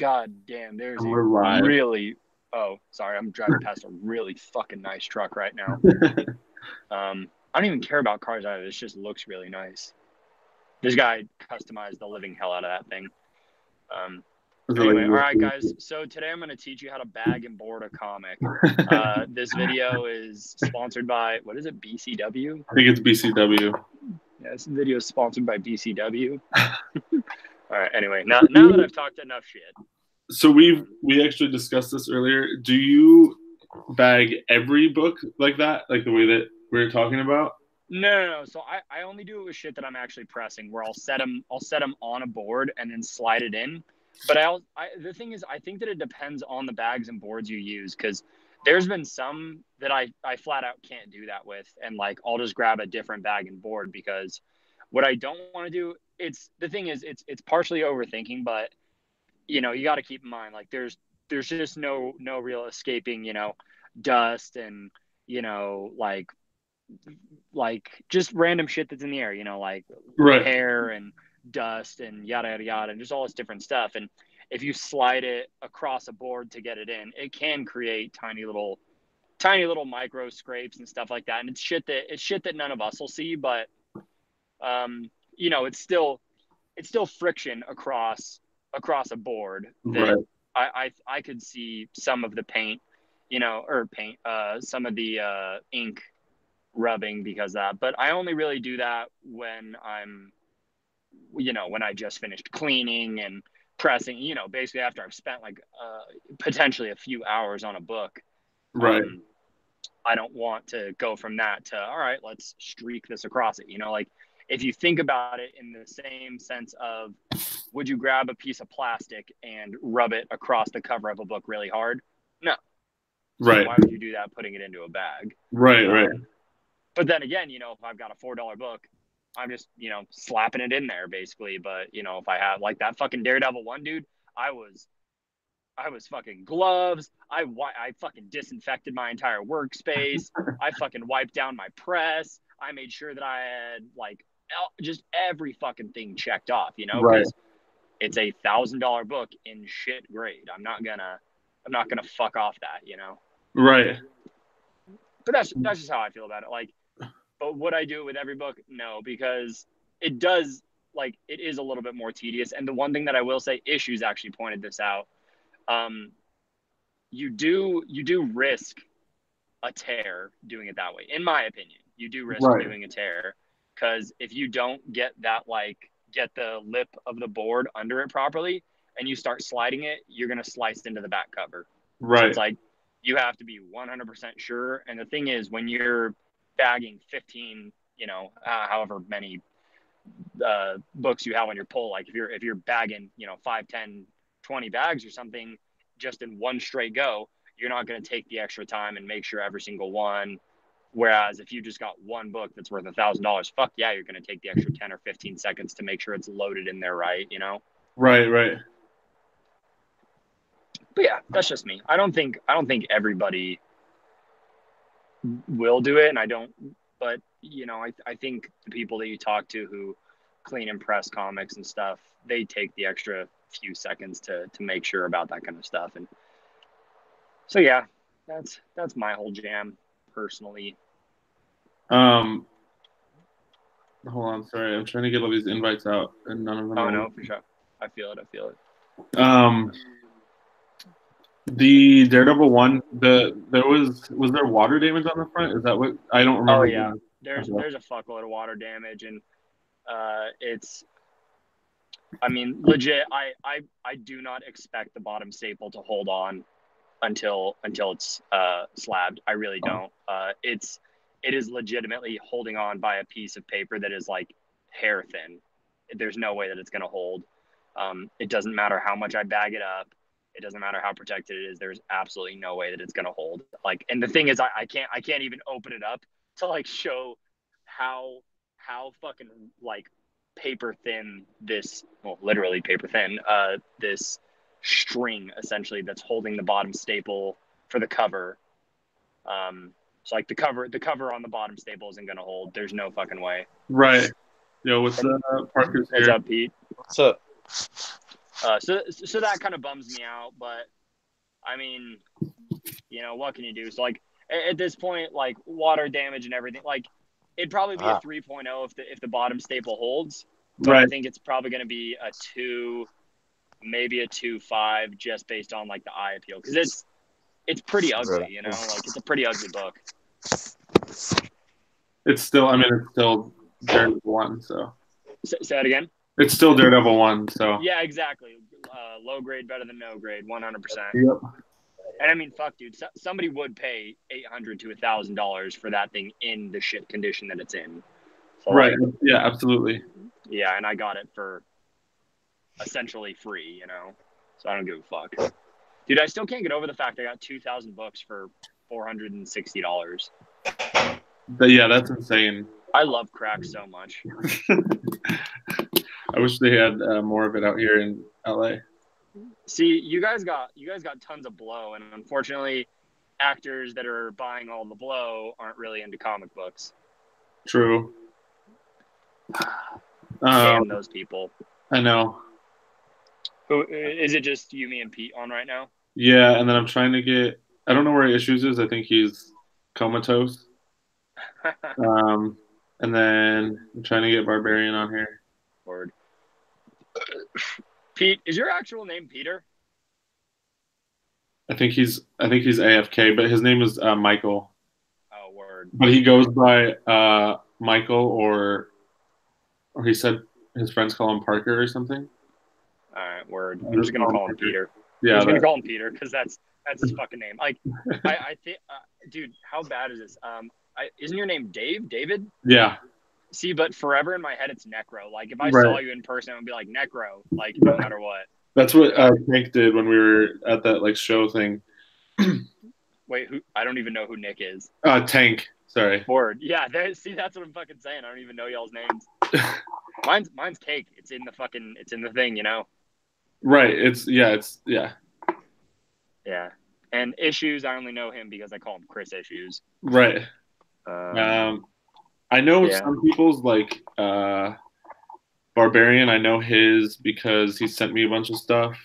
God damn, there's And a we're live. really. Oh, sorry, I'm driving past a really fucking nice truck right now. I don't even care about cars either. This just looks really nice. This guy customized the living hell out of that thing. Anyway, all right, guys. So today I'm going to teach you how to bag and board a comic. This video is sponsored by, what is it, BCW? I think it's BCW. Yeah, this video is sponsored by BCW. All right, anyway, now that I've talked enough shit. So we actually discussed this earlier. Do you bag every book like that, like the way that we were talking about? No. So I only do it with shit that I'm actually pressing, where I'll set them on a board and then slide it in. But the thing is, I think that it depends on the bags and boards you use, because there's been some that I flat out can't do that with, and like I'll just grab a different bag and board, because what I don't want to do, it's partially overthinking, but you got to keep in mind, like there's just no real escaping, dust and like just random shit that's in the air, like Right. hair and dust and yada yada yada, and just all this different stuff. And if you slide it across a board to get it in, it can create tiny little micro scrapes and stuff like that. And it's shit that none of us will see, but it's still friction across a board that Right. I could see some of the paint, some of the ink rubbing because of that. But I only really do that when when I just finished cleaning and pressing, basically after I've spent like potentially a few hours on a book. Right. I don't want to go from that to, all right, let's streak this across it. Like if you think about it in the same sense of, would you grab a piece of plastic and rub it across the cover of a book really hard? No. Right. So why would you do that putting it into a bag? Right. But then again, if I've got a $4 book, I'm just, slapping it in there basically. But, if I have like that fucking Daredevil one, dude, I was fucking gloves. I fucking disinfected my entire workspace. I fucking wiped down my press. I made sure that I had like just every fucking thing checked off, Right. because it's a $1,000 book in shit grade. I'm not gonna fuck off that, Right. But that's just how I feel about it. Like, but would I do it with every book? No, because it is a little bit more tedious. And the one thing that I will say, Issues actually pointed this out. You do risk a tear doing it that way. In my opinion, you do risk doing a tear, because if you don't get the lip of the board under it properly and you start sliding it, you're going to slice into the back cover. Right. So it's like, you have to be 100% sure. And the thing is, when you're bagging 15, however many books you have on your pull, like if you're bagging, 5, 10, 20 bags or something just in one straight go, you're not going to take the extra time and make sure every single one. Whereas if you just got one book that's worth $1,000, fuck yeah, you're going to take the extra 10 or 15 seconds to make sure it's loaded in there right, Right. But yeah, that's just me. I don't think everybody will do it, and I don't. But I think the people that you talk to who clean and press comics and stuff, they take the extra few seconds to make sure about that kind of stuff. And so yeah, that's my whole jam personally. Hold on, sorry, I'm trying to get all these invites out, and none of them. Oh no, for sure. I feel it. The Daredevil one, there was there water damage on the front? Is that what I don't remember? Oh yeah, there's a fuckload of water damage, and it's. I mean, legit. I do not expect the bottom staple to hold on until it's slabbed. I really don't. It is legitimately holding on by a piece of paper that is like hair thin. There's no way that it's gonna hold. It doesn't matter how much I bag it up. It doesn't matter how protected it is. There's absolutely no way that it's gonna hold. Like, and the thing is, I can't even open it up to like show how fucking like paper thin this, well, literally paper thin, this string essentially that's holding the bottom staple for the cover. So like the cover on the bottom staple isn't gonna hold. There's no fucking way. Right. Yo, what's Parker's here? What's up, Pete? What's up? So that kind of bums me out, but I mean, what can you do? So like at this point, like water damage and everything, like it'd probably be a 3.0 if the bottom staple holds, but I think it's probably going to be a 2, maybe a 2.5, just based on like the eye appeal, because it's pretty ugly, like it's a pretty ugly book. It's still, I mean, it's still Daredevil 1, so. Say that again? It's still Daredevil 1, so. Yeah, exactly. Low grade better than no grade, 100%. Yep. And I mean, fuck, dude, somebody would pay $800 to $1,000 for that thing in the shit condition that it's in. So, right. Like, yeah, absolutely. Yeah, and I got it for essentially free, so I don't give a fuck. Dude, I still can't get over the fact I got 2,000 books for $460. Yeah, that's insane. I love crack so much. I wish they had more of it out here in LA. See, you guys got tons of blow, and unfortunately, actors that are buying all the blow aren't really into comic books. True. Damn those people. I know. Who is it? Just you, me, and Pete on right now? Yeah, and then I'm trying to get. I don't know where Issues is. I think he's comatose. And then I'm trying to get Barbarian on here. Word. Pete, is your actual name Peter? I think he's AFK, but his name is Michael. Oh, word. But he goes by Michael, or he said his friends call him Parker or something. All right, word. I'm just gonna call him Peter. Yeah, I'm just gonna call him Peter because that's his fucking name. Like, I think, dude, how bad is this? Isn't your name Dave? David? Yeah. See, but forever in my head, it's Necro. Like, if I saw you in person, I would be like, Necro, like, no matter what. That's what Nick did when we were at that, like, show thing. Wait, who? I don't even know who Nick is. Tank. Sorry. Word. Yeah, see, that's what I'm fucking saying. I don't even know y'all's names. Mine's Cake. It's in the thing, Right. Yeah. Yeah. And Issues, I only know him because I call him Chris Issues. Right. I know some people's, like, Barbarian. I know his because he sent me a bunch of stuff.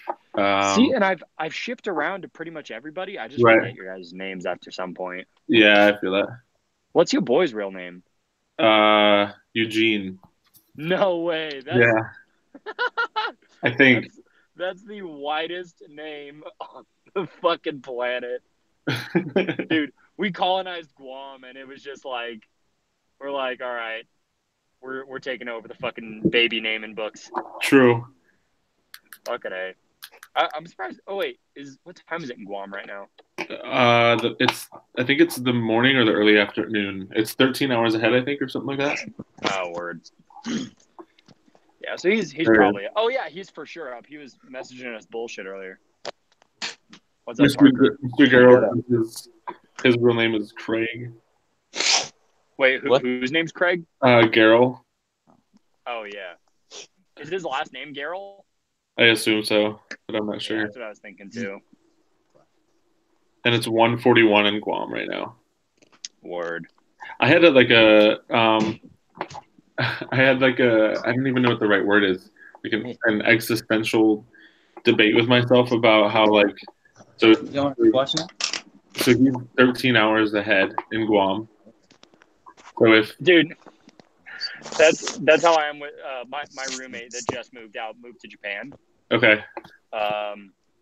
See, and I've shipped around to pretty much everybody. I just forget your guys' names after some point. Yeah, I feel that. What's your boy's real name? Eugene. No way. I think that's the widest name on the fucking planet. Dude, we colonized Guam, and it was just like, we're like, all right, we're taking over the fucking baby naming books. True. Fucking A. I'm surprised. Oh wait, what time is it in Guam right now? I think it's the morning or the early afternoon. It's 13 hours ahead, I think, or something like that. Oh, word. Yeah, so he's probably. Oh yeah, he's for sure up. He was messaging us bullshit earlier. What's up, Parker? Mr. Garrett, his real name is Craig. Wait, whose name's Craig? Garrel. Oh yeah. Is his last name Garrel? I assume so, but I'm not sure. Yeah, that's what I was thinking too. And it's 1:41 in Guam right now. Word. I had I don't even know what the right word is. Like an existential debate with myself about how, like, so. You want to watch now? So he's 13 hours ahead in Guam. So dude, that's how I am with my roommate that just moved to Japan. Okay.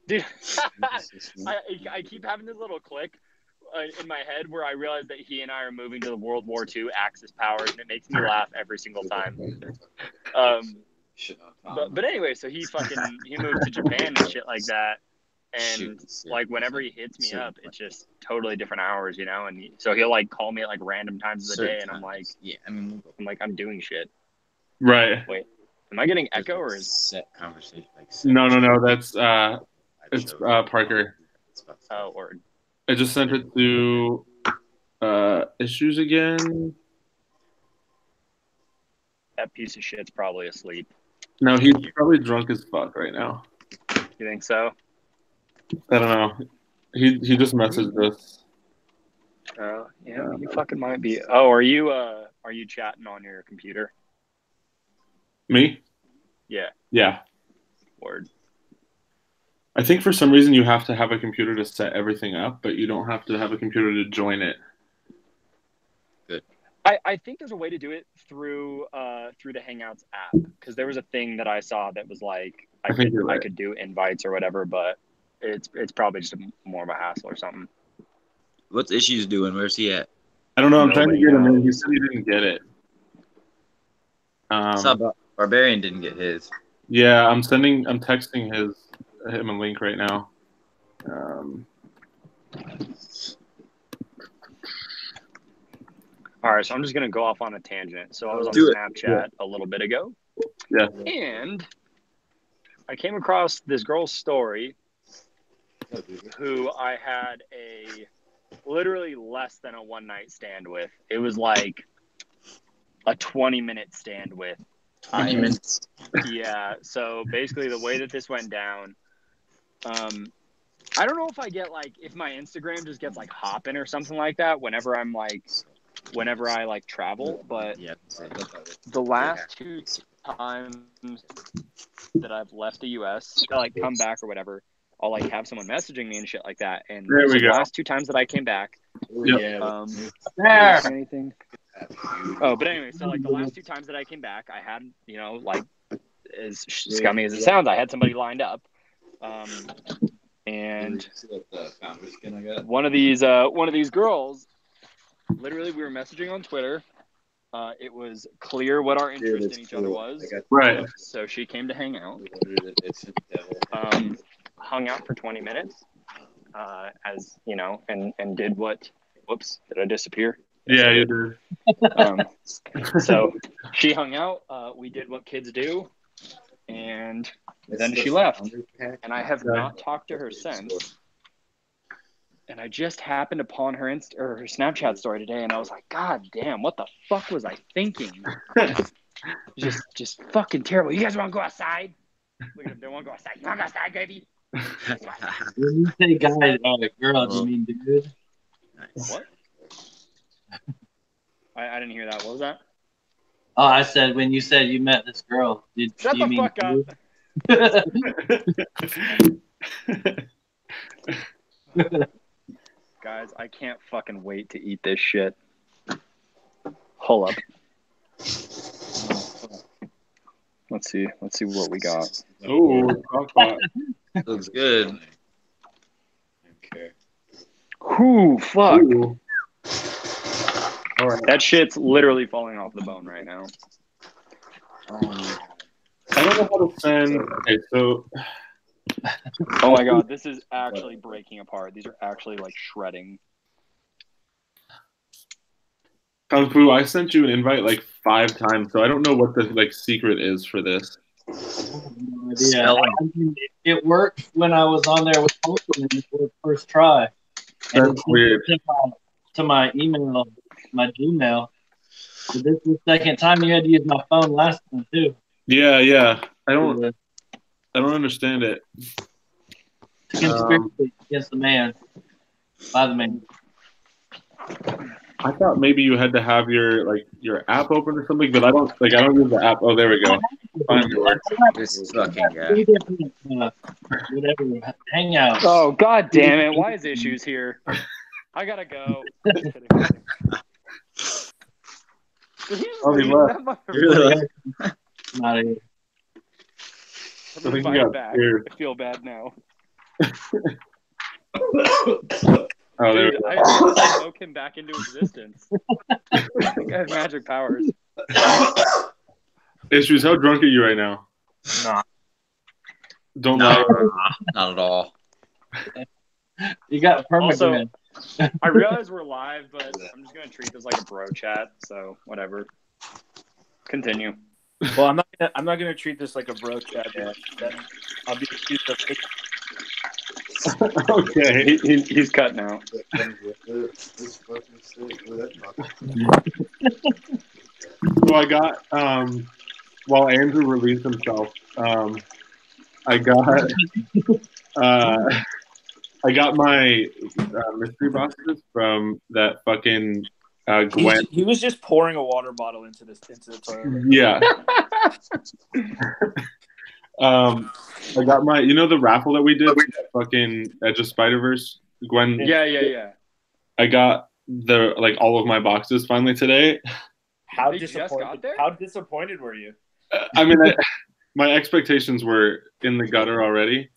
Dude, I keep having this little click in my head where I realize that he and I are moving to the World War II Axis powers, and it makes me laugh every single time. But anyway, so he moved to Japan and shit like that, and like whenever he hits me up, it's just totally different hours, and so he'll like call me at like random times of the day, and I'm like, I'm doing shit. Right. Wait, am I getting echo or is set conversation? No, that's it's Parker. Oh, word. I just sent it to Issues again. That piece of shit's probably asleep. No, he's probably drunk as fuck right now. You think so? I don't know. He just messaged us. Oh, yeah, he fucking might be. Oh, are you chatting on your computer? Me? Yeah. Yeah. Word. I think for some reason you have to have a computer to set everything up, but you don't have to have a computer to join it. I think there's a way to do it through the Hangouts app, because there was a thing that I saw that was like I could do invites or whatever, but it's probably just more of a hassle or something. What's Issues doing? Where's he at? I don't know. I'm Nobody trying to get him in. He knows. said he didn't get it. Barbarian didn't get his. Yeah, I'm texting him a link right now. All right, so I'm just gonna go off on a tangent. So I was on Do it. Snapchat a little bit ago, Yeah. and I came across this girl's story who I had literally less than a one-night stand with. It was like a 20-minute stand with. 20 minutes. Yeah, so basically the way that this went down, I don't know if I get like, if my Instagram just gets like hopping or something like that whenever I like travel, but the last 2 times that I've left the US to like come back or whatever, I'll like have someone messaging me and shit like that. And There we the go. last 2 times that I came back, There. anything. Oh, but anyway, so like the last 2 times that I came back, I had, like as scummy as it sounds, I had somebody lined up. And one of these girls, literally we were messaging on Twitter. It was clear what our interest in each other was. Right. So she came to hang out. Hung out for 20 minutes. As you know, and did what? Whoops! Did I disappear? Yeah, you did. So she hung out. We did what kids do, and then she left. And I have not talked to her since. And I just happened upon her her Snapchat story today, and I was like, God damn, what the fuck was I thinking? just fucking terrible. You guys want to go outside? Look at them. They want to go outside. You want to go outside, baby? When you say guy, girl, do you mean dude? What? I didn't hear that. What was that? Oh, I said when you said you met this girl, Shut the fuck up. Guys, I can't fucking wait to eat this shit. Hold up. Let's see what we got. Oh, Looks good. Okay. Whoo, fuck. Ooh. All right. That shit's literally falling off the bone right now. I don't know how to send. Okay, so. Oh my god, this is actually breaking apart. These are actually like shredding. Kung Fu, I sent you an invite like 5 times, so I don't know what the secret is for this. Yeah, it worked when I was on there with Holton in the first try. And That's weird. To my email, my Gmail. So this is the second time you had to use my phone last time too. Yeah. I don't understand it. Conspiracy against the man, by the man. I thought maybe you had to have your app open or something, but I don't use the app. Oh, there we go. Finally. This fucking guy. Whatever. Hangout. Oh god damn it! Why is Issues here? I gotta go. Just kidding. Oh, he left. Really? Not here. I'm I gonna think buy he it got back. scared. I feel bad now. Oh, there we Dude, go. I spoke him back into existence. I think I have magic powers. Issues, how drunk are you right now? Nah. Don't lie. Not at all. You got Also, permanent. I realize we're live, but I'm just gonna treat this like a bro chat, so whatever. Continue. Well, I'm not gonna treat this like a bro chat. Then I'll be accused of it. Okay. He's cutting out. So I got while Andrew released himself, I got my mystery boxes from that fucking Gwen. He was just pouring a water bottle into the toilet. Yeah. I got my, the raffle that we did, fucking Edge of Spider-Verse. Gwen. Yeah. I got all of my boxes finally today. How They just disappointed? got there? How disappointed were you? I mean, my expectations were in the gutter already.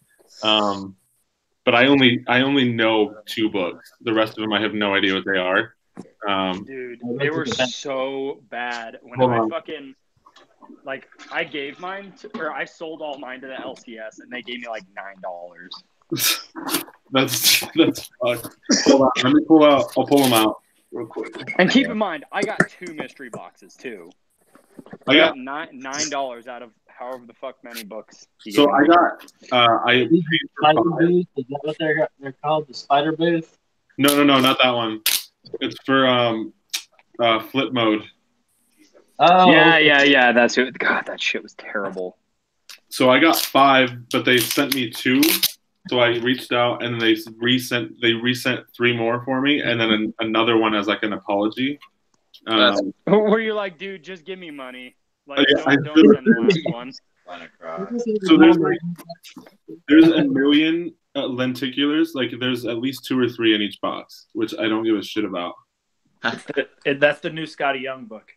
But I only know 2 books. The rest of them, I have no idea what they are. Dude, they were so bad when Hold I on. fucking I gave mine or I sold all mine to the LCS and they gave me like $9. That's fucked. Hold on, let me pull out. I'll pull them out real quick. And keep in mind, I got 2 mystery boxes too. I got $9 out of however the fuck many books. So I got I paid for Spider 5. booth? Is that what they're called? The spider booth? No, not that one. It's for flip mode. Oh, Yeah. That's it. God, that shit was terrible. So I got 5, but they sent me 2. So I reached out and they resent 3 more for me, and then another one as like an apology. Were you like, dude, just give me money? Like, I don't send the last one. So there's a million lenticulars. Like there's at least 2 or 3 in each box, which I don't give a shit about. That's the new Scotty Young book.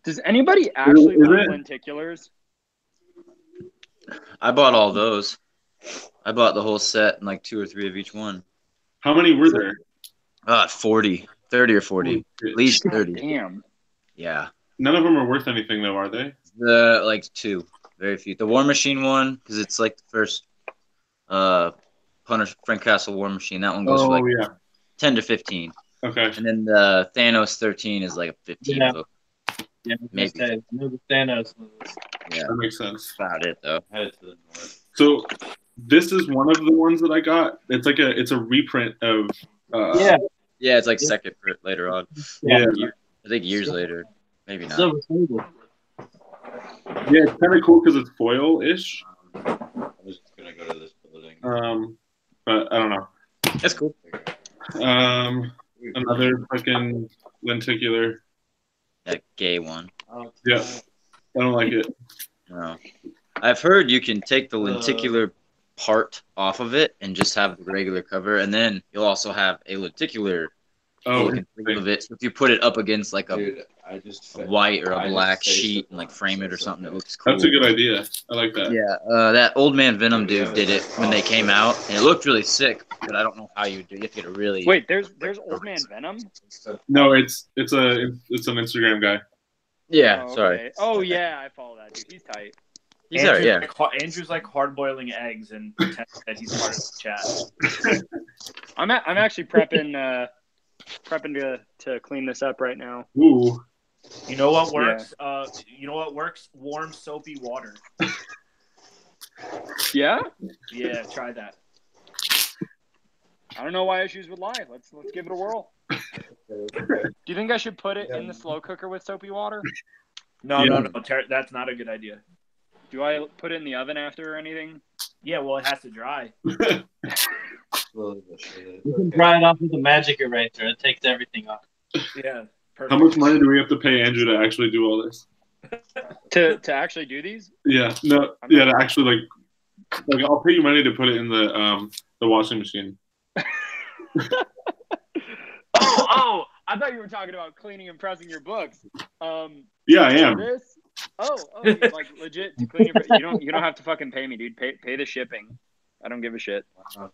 Does anybody actually Is like it? lenticulars? I bought all those. I bought the whole set and like 2 or 3 of each one. How many were there? 40, 30 or 40, at least 30. Damn. Yeah, None of them are worth anything though, are they? the 2, very few. The War Machine one, because it's like the first Hunter Frank Castle War Machine. That one goes for like yeah. 10 to 15, Okay. and then the Thanos 13 is like a 15 book. Yeah, Maybe. the Thanos was. Yeah, That makes sense. about it though. So this is one of the ones that I got. It's a reprint of. Yeah, it's like second print later on. Yeah. I think years later, maybe not. Silver Sable. Yeah, it's kind of cool because it's foil-ish. I'm just gonna go to this building. But I don't know. That's cool. Another fucking lenticular. That gay one. Yeah, I don't like it. No, I've heard you can take the lenticular part off of it and just have the regular cover, and then you'll also have a lenticular looking thing of it. So if you put it up against like a white or a black sheet and like frame it or something, it looks cool. That's a good idea. I like that. Yeah, that Old Man Venom dude did it when they came out, and it looked really sick. But I don't know how you do. You have to get a really Wait. There's Old Man Venom. No, it's an Instagram guy. Yeah, Oh, sorry. okay. Oh yeah, I follow that dude. He's tight. He's alright. Yeah. Andrew's like hard boiling eggs and pretends that he's part of the chat. I'm actually prepping to clean this up right now. Ooh. You know what works? You know what works? Warm soapy water. Yeah. Yeah, try that. I don't know why issues would lie. Let's give it a whirl. Do you think I should put it in the slow cooker with soapy water? No. That's not a good idea. Do I put it in the oven after or anything? Yeah, well, it has to dry. You can dry it off with a magic eraser. It takes everything off. Yeah, perfect. How much money do we have to pay Andrew to actually do all this? To actually do these? Yeah, no, yeah, to actually like I'll pay you money to put it in the washing machine. Oh! I thought you were talking about cleaning and pressing your books. Yeah, I am. This? Oh, like legit to clean your. You don't have to fucking pay me, dude. Pay the shipping. I don't give a shit.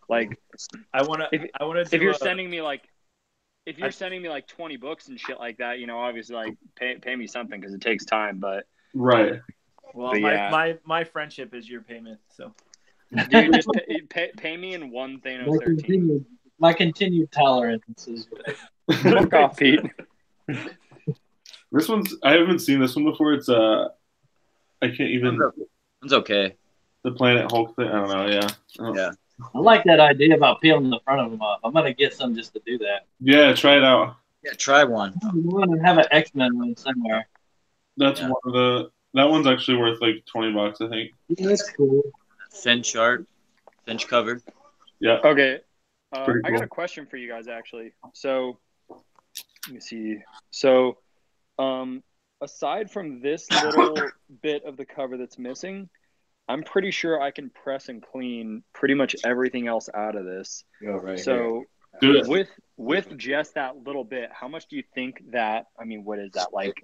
Like, I wanna. If you're sending me like 20 books and shit like that, obviously like pay me something because it takes time. But right. Well, but yeah. my friendship is your payment, so. Dude, just pay me in one Thanos 13. My continued tolerance is. Fuck off, Pete. This I haven't seen this one before. It's I can't even. It's okay. The Planet Hulk thing. I don't know. Yeah. Yeah. I like that idea about peeling the front of them off. I'm gonna get some just to do that. Yeah, try it out. Yeah, try one. I'm gonna have an X-Men one somewhere. That's one of the. That one's actually worth like $20, I think. That's cool. Finch art, Finch cover. Yeah. Okay. Pretty I got cool. a question for you guys actually. So, let me see. So, aside from this little bit of the cover that's missing, I'm pretty sure I can press and clean pretty much everything else out of this. Go right So Do it. with just that little bit, how much do you think that? I mean, what is that, like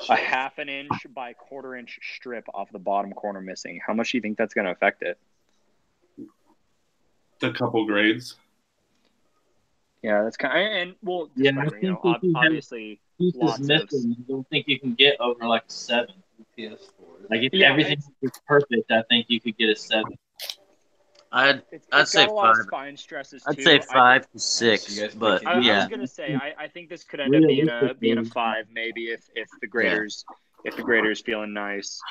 a half an inch by quarter inch strip off the bottom corner missing? How much do you think that's going to affect it? A couple grades. Yeah, that's kind of, and well, Yeah, disclaimer, I you know, think if you have obviously pieces lots of missing, I don't think you can get over like a 7. PS4. Like if Yeah, everything is perfect, I think you could get a 7. I'd it's say got a lot 5. of spine stresses I'd too. say I 5 to 6, but I yeah. was gonna say I think this could end up being a Realistically, 5 maybe if the graders feeling nice.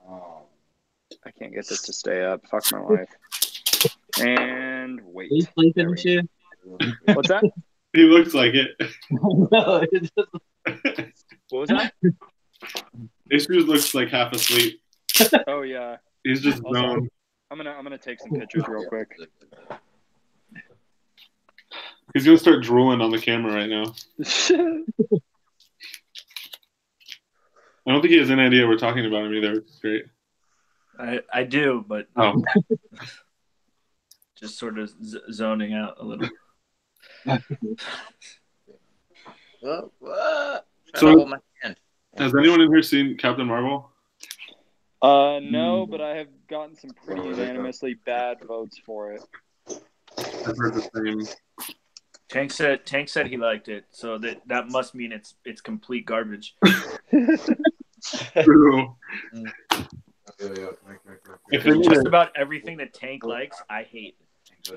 I can't get this to stay up. Fuck my life. And wait. Are you sleeping There we and shit? What's that? He looks like it. No, it's just, What was that? Issues looks like half asleep. Oh yeah. He's just Also, zoned. I'm gonna take some pictures real quick. He's gonna start drooling on the camera right now. I don't think he has any idea we're talking about him either. It's great. I do, but Oh, just sort of zoning out a little. So- has anyone in here seen Captain Marvel? No, but I have gotten some pretty unanimously bad votes for it. I've heard the same. Tank said he liked it, so that must mean it's complete garbage. True. If they made Just a, about everything that Tank likes, I hate.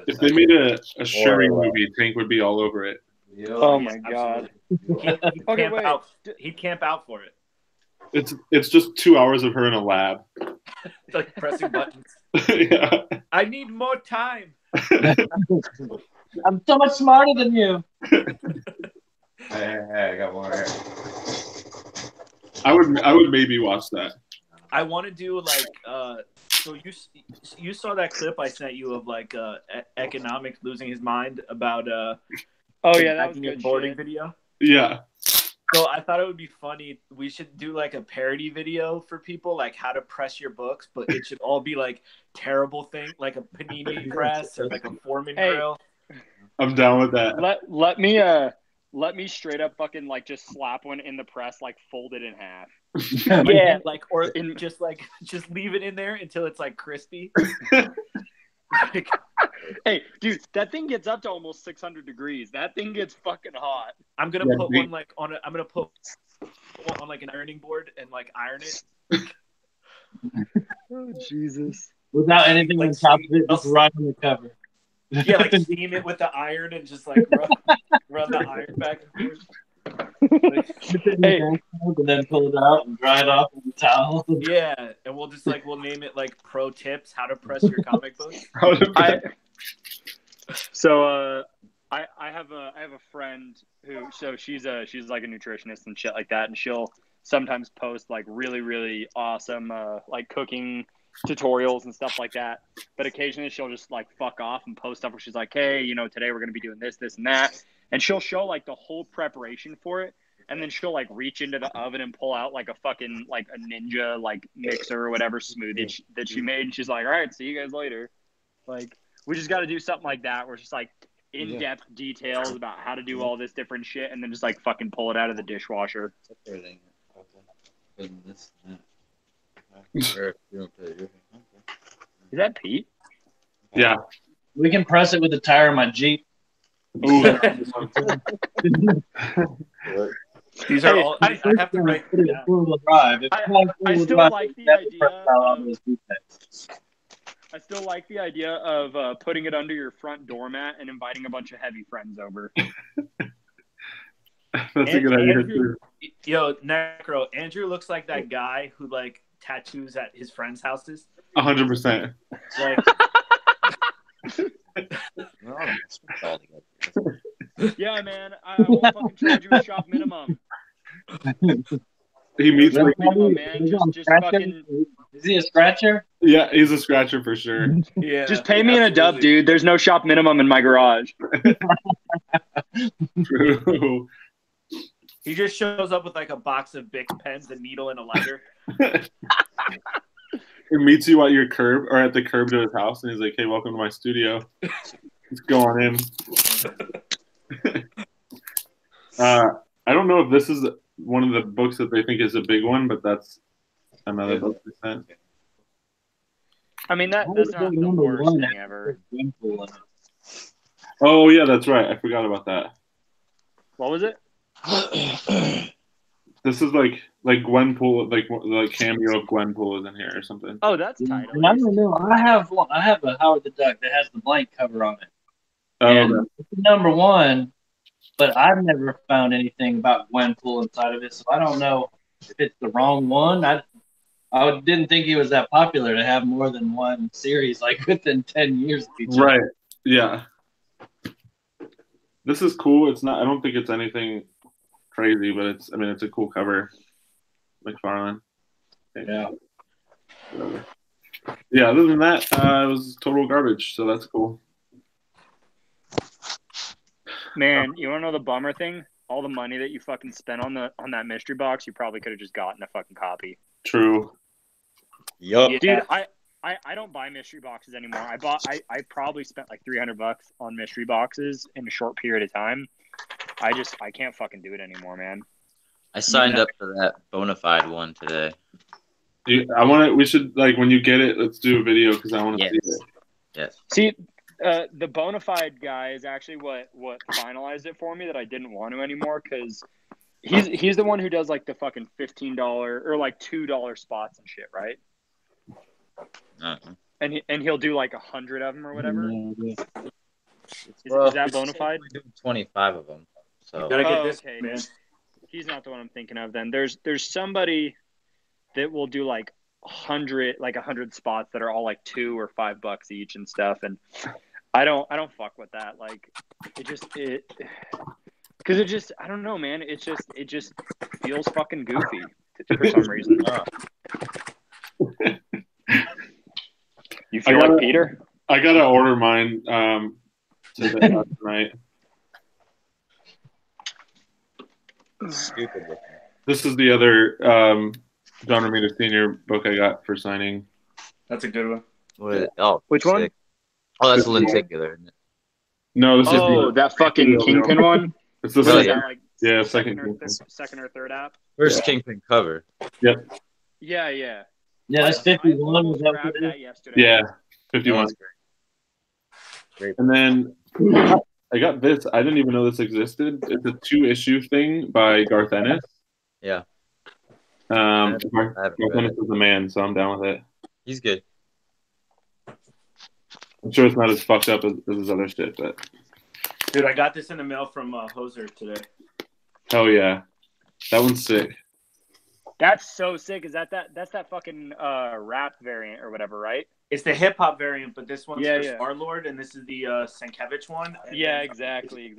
if they made a Sherry movie, Tank would be all over it. Oh my god. He'd Okay, camp wait. out. He'd camp out for it, It's just 2 hours of her in a lab. like pressing buttons. Yeah. I need more time. I'm so much smarter than you. Hey, I got more hair. I would maybe watch that. I want to do like so you saw that clip I sent you of like economics losing his mind about Oh yeah, that was hacking good and boarding shit. video. Yeah. So I thought it would be funny. We should do like a parody video for people, like how to press your books, but it should all be like terrible thing, like a panini press or like a Foreman grill. I'm down with that. Let me straight up fucking like just slap one in the press, like fold it in half. Yeah, like or just leave it in there until it's like crispy. Like, hey, dude, that thing gets up to almost 600 degrees. That thing gets fucking hot. I'm gonna put one like on. I'm gonna put one on like an ironing board and like iron it. Oh Jesus! Without anything Like on top of it, just right on the cover. Yeah, like steam it with the iron and just like run the iron back and forth. Like, Hey. And then pull it out and dry it off with a towel. yeah, and we'll name it like pro tips how to press your comic book. I have a friend who she's like a nutritionist and shit like that, and she'll sometimes post like really really awesome like cooking tutorials and stuff like that. But occasionally she'll just like fuck off and post stuff where she's like, hey, you know, today we're gonna be doing this, and that, and she'll show like the whole preparation for it, and then she'll like reach into the oven and pull out like a fucking like a ninja like mixer or whatever smoothie that she made, and she's like, all right, see you guys later. Like, we just got to do something like that where it's just like in-depth details about how to do all this different shit, and then just like fucking pull it out of the dishwasher. Is that Pete? Yeah. We can press it with the tire of my Jeep. Ooh. These are all. I have to write them down. I still like the idea. I still like the idea of putting it under your front doormat and inviting a bunch of heavy friends over. That's a good idea too. Yo, Necro, Andrew looks like that guy who like tattoos at his friends' houses. 100%. Like, yeah, man, I won't fucking charge you a shop minimum. He meets like, man. Just fucking. Is he a scratcher? yeah, he's a scratcher for sure. yeah, Just pay me in a dub, dude. There's no shop minimum in my garage. True. He just shows up with like a box of Bic pens, a needle, and a lighter. meets you at your curb or at the curb to his house, and he's like, "Hey, welcome to my studio. Let's go on in." I don't know if this is one of the books that they think is a big one, but that's another book they sent. I mean, that's not the worst thing ever. Oh yeah, that's right. I forgot about that. What was it? This is like Gwenpool, like cameo of Gwenpool is in here or something. Oh, that's tight. And I don't know. I have a Howard the Duck that has the blank cover on it. And it's number one, but I've never found anything about Gwenpool inside of it, so I don't know if it's the wrong one. I didn't think he was that popular to have more than one series like within 10 years of each other. Right. Yeah. This is cool. It's not. I don't think it's anything crazy, but it's. I mean, it's a cool cover. McFarlane. Yeah. Whatever. Yeah. Other than that, it was total garbage. So that's cool. Man, you want to know the bummer thing? All the money that you fucking spent on that mystery box, you probably could have just gotten a fucking copy. True. Yup. Dude, I don't buy mystery boxes anymore. I probably spent like $300 on mystery boxes in a short period of time. I can't fucking do it anymore, man. I signed up for that Bonafide one today. We should, like, when you get it, let's do a video because I want to see it. Yes. See, the Bonafide guy is actually what finalized it for me that I didn't want to anymore because he's the one who does like the fucking $15 or like $2 spots and shit, right? And he'll do like 100 of them or whatever. Is that Bonafide? 25 of them. So gotta get this, okay, man. He's not the one I'm thinking of. Then there's somebody that will do like 100 spots that are all like $2 or $5 each and stuff, and I don't fuck with that. Like because I don't know, man. It just feels fucking goofy for some reason. You feel like Peter? I gotta order mine tonight. stupid. This is the other John Romita Sr. book I got for signing. That's a good one. Which one? Sick. Oh, that's lenticular, isn't it? No, this is that fucking Kingpin one. It's the What is second. that, like Yeah, second or third app? First Kingpin cover. Yep. Yeah. Yeah, that's 51. Was that grabbed that yesterday. Yeah, 51. Great. And then I got this. I didn't even know this existed. It's a 2-issue thing by Garth Ennis. Yeah. Garth Ennis is the man, so I'm down with it. He's good. I'm sure it's not as fucked up as his other shit, but Dude, I got this in the mail from Hoser today. hell yeah, that one's sick. That's so sick. Is that's that fucking rap variant or whatever, right? It's the hip hop variant, but this one's for Yeah. Star-Lord, and this is the Sienkiewicz one. And Yeah, exactly.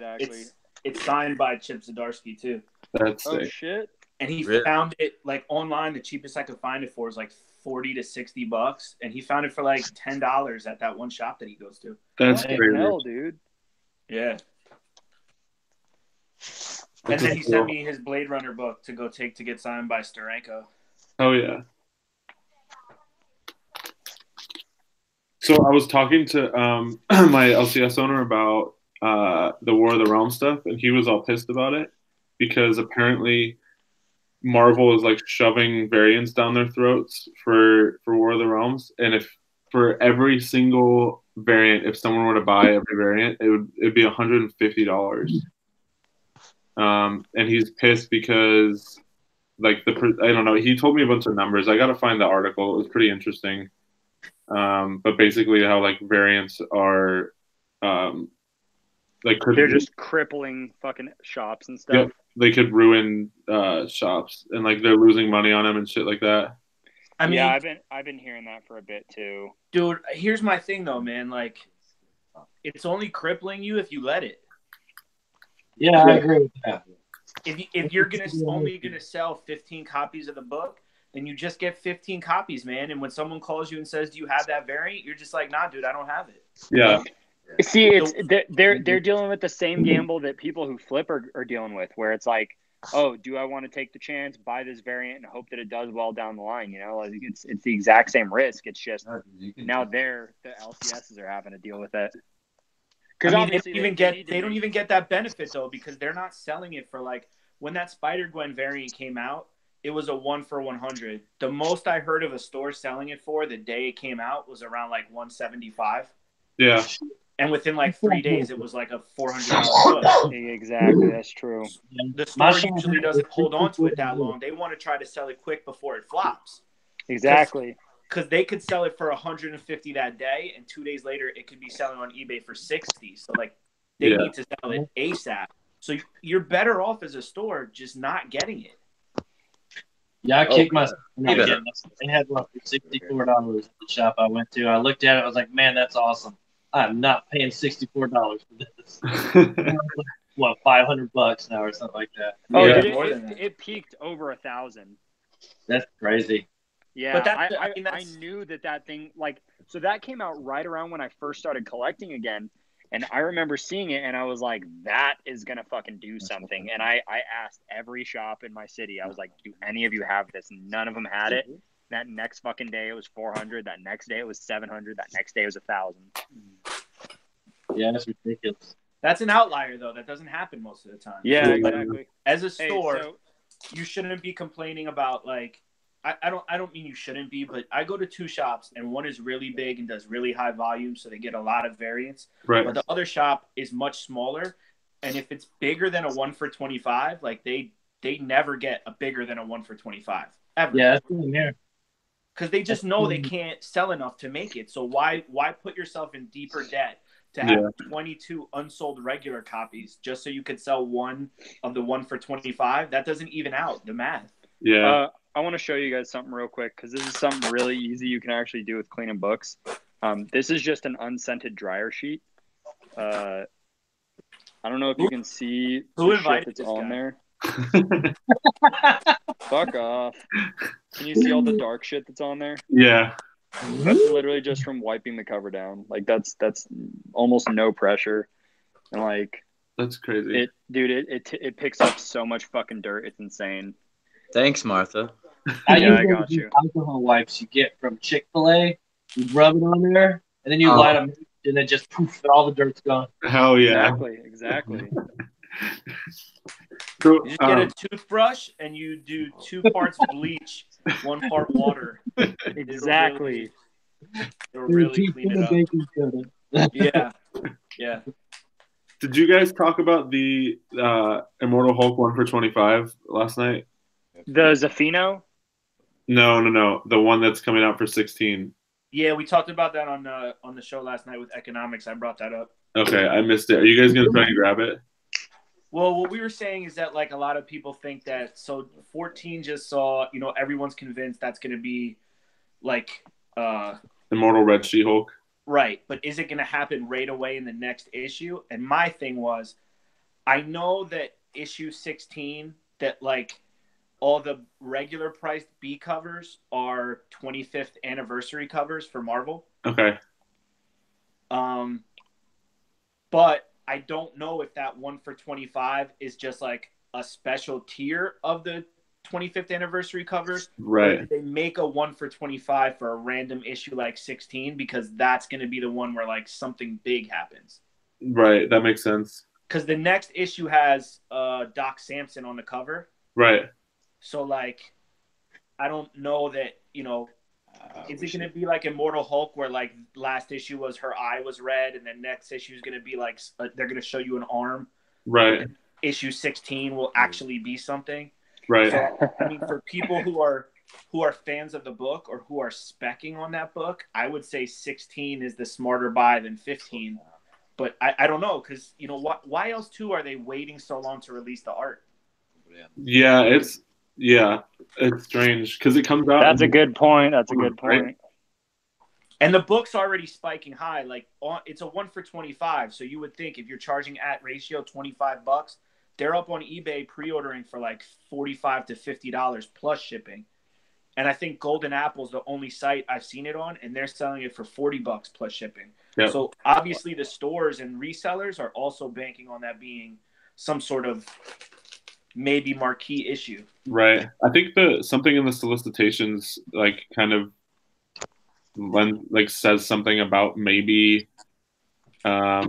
It's signed by Chip Zdarsky too. That's Oh sick. shit. And he Really? found it like online. The cheapest I could find it for is like $40 to $60, and he found it for like $10 at that one shop that he goes to. That's What the crazy. hell, dude? Yeah. And then he sent me his Blade Runner book to go take to get signed by Steranko. Oh yeah. So I was talking to my LCS owner about the War of the Realms stuff, and he was all pissed about it because apparently Marvel is like shoving variants down their throats for War of the Realms, and if for every single variant, if someone were to buy every variant, it'd be $150. And he's pissed because like I don't know. He told me a bunch of numbers. I got to find the article. It was pretty interesting. But basically, how like variants are, like They're just crippling fucking shops and stuff. Yep, they could ruin shops, and like they're losing money on them and shit like that. I mean, yeah, I've been hearing that for a bit too. dude, here's my thing though, man. Like, it's only crippling you if you let it. Yeah, I agree with that. If you're only gonna sell 15 copies of the book, then you just get 15 copies, man. And when someone calls you and says, "Do you have that variant?" You're just like, "Nah, dude, I don't have it." Yeah. See, they're dealing with the same gamble that people who flip are dealing with, where it's like oh, do I want to take the chance, buy this variant, and hope that it does well down the line? You know, like it's the exact same risk. It's just now the LCSs are having to deal with it. Because obviously they don't even get that benefit though, because they're not selling it for like when that Spider-Gwen variant came out, it was a 1 for 100. The most I heard of a store selling it for the day it came out was around like 175. Yeah. And within like 3 days, it was like a $400 book. Exactly, that's true. The store usually doesn't hold on to it that long. They want to try to sell it quick before it flops. Exactly. Because they could sell it for 150 that day, and 2 days later, it could be selling on eBay for 60. So like, they need to sell it ASAP. So you're better off as a store just not getting it. Yeah, I kicked myself. They had roughly $64 at the shop I went to. I looked at it. I was like, man, that's awesome. I'm not paying $64 for this. What, $500 now or something like that? Oh, yeah. It peaked over 1,000. That's crazy. Yeah, but I knew that thing, like, so that came out right around when I first started collecting again. And I remember seeing it, and I was like, that is going to fucking do something. And I asked every shop in my city. I was like, do any of you have this? None of them had it. That next fucking day, it was 400. That next day, it was 700. That next day, it was 1,000. Yeah, that's ridiculous. That's an outlier, though. That doesn't happen most of the time. Yeah, exactly. As a store, you shouldn't be complaining about, like, I don't mean you shouldn't be, but I go to two shops, and one is really big and does really high volume, so they get a lot of variants. Right. But the other shop is much smaller, and if it's bigger than a 1 for 25, like they never get a bigger than a 1 for 25 ever. Yeah, that's in there. Because they just know they can't sell enough to make it. So why put yourself in deeper debt to have 22 unsold regular copies just so you could sell one of the 1 for 25? That doesn't even out the math. Yeah. I want to show you guys something real quick because this is something really easy you can actually do with cleaning books. This is just an unscented dryer sheet. I don't know if you can see the shit that's on there. Fuck off. Can you see all the dark shit that's on there? Yeah. That's literally just from wiping the cover down. Like that's almost no pressure. And like that's crazy. It picks up so much fucking dirt. It's insane. Thanks, Martha. I got you. Alcohol wipes you get from Chick-fil-A. You rub it on there, and then you light them, and then just poof, all the dirt's gone. Hell yeah. Exactly. So, you just get a toothbrush, and you do 2 parts bleach, 1 part water. Exactly. It'll really clean it up. Yeah. Did you guys talk about the Immortal Hulk 1 for 25 last night? The Zafino? No. The one that's coming out for 16. Yeah, we talked about that on the show last night with economics. I brought that up. Okay, I missed it. Are you guys gonna try and grab it? Well, what we were saying is that like a lot of people think that 14 just saw, everyone's convinced that's gonna be like Immortal Red She-Hulk. Right, but is it gonna happen right away in the next issue? And my thing was, I know that issue 16 that like all the regular priced B covers are 25th anniversary covers for Marvel. Okay. But I don't know if that 1 for 25 is just like a special tier of the 25th anniversary covers. Right. They make a 1 for 25 for a random issue like 16 because that's going to be the one where like something big happens. Right. That makes sense. Because the next issue has Doc Samson on the cover. Right. So, like, I don't know that, is it going to be like Immortal Hulk where, like, last issue was her eye was red and then next issue is going to be, like, they're going to show you an arm. Right. Issue 16 will actually be something. Right. So, I mean, for people who are fans of the book or who are speccing on that book, I would say 16 is the smarter buy than 15. But I don't know because, why else, too, are they waiting so long to release the art? Yeah, it's strange because it comes out. That's a good point. Right? And the book's already spiking high. Like it's a 1 for 25. So you would think if you're charging at ratio $25, they're up on eBay pre-ordering for like $45 to $50 plus shipping. And I think Golden Apple's the only site I've seen it on, and they're selling it for $40 plus shipping. Yep. So obviously the stores and resellers are also banking on that being some sort of maybe marquee issue. Right. I think something in the solicitations like kind of says something about maybe I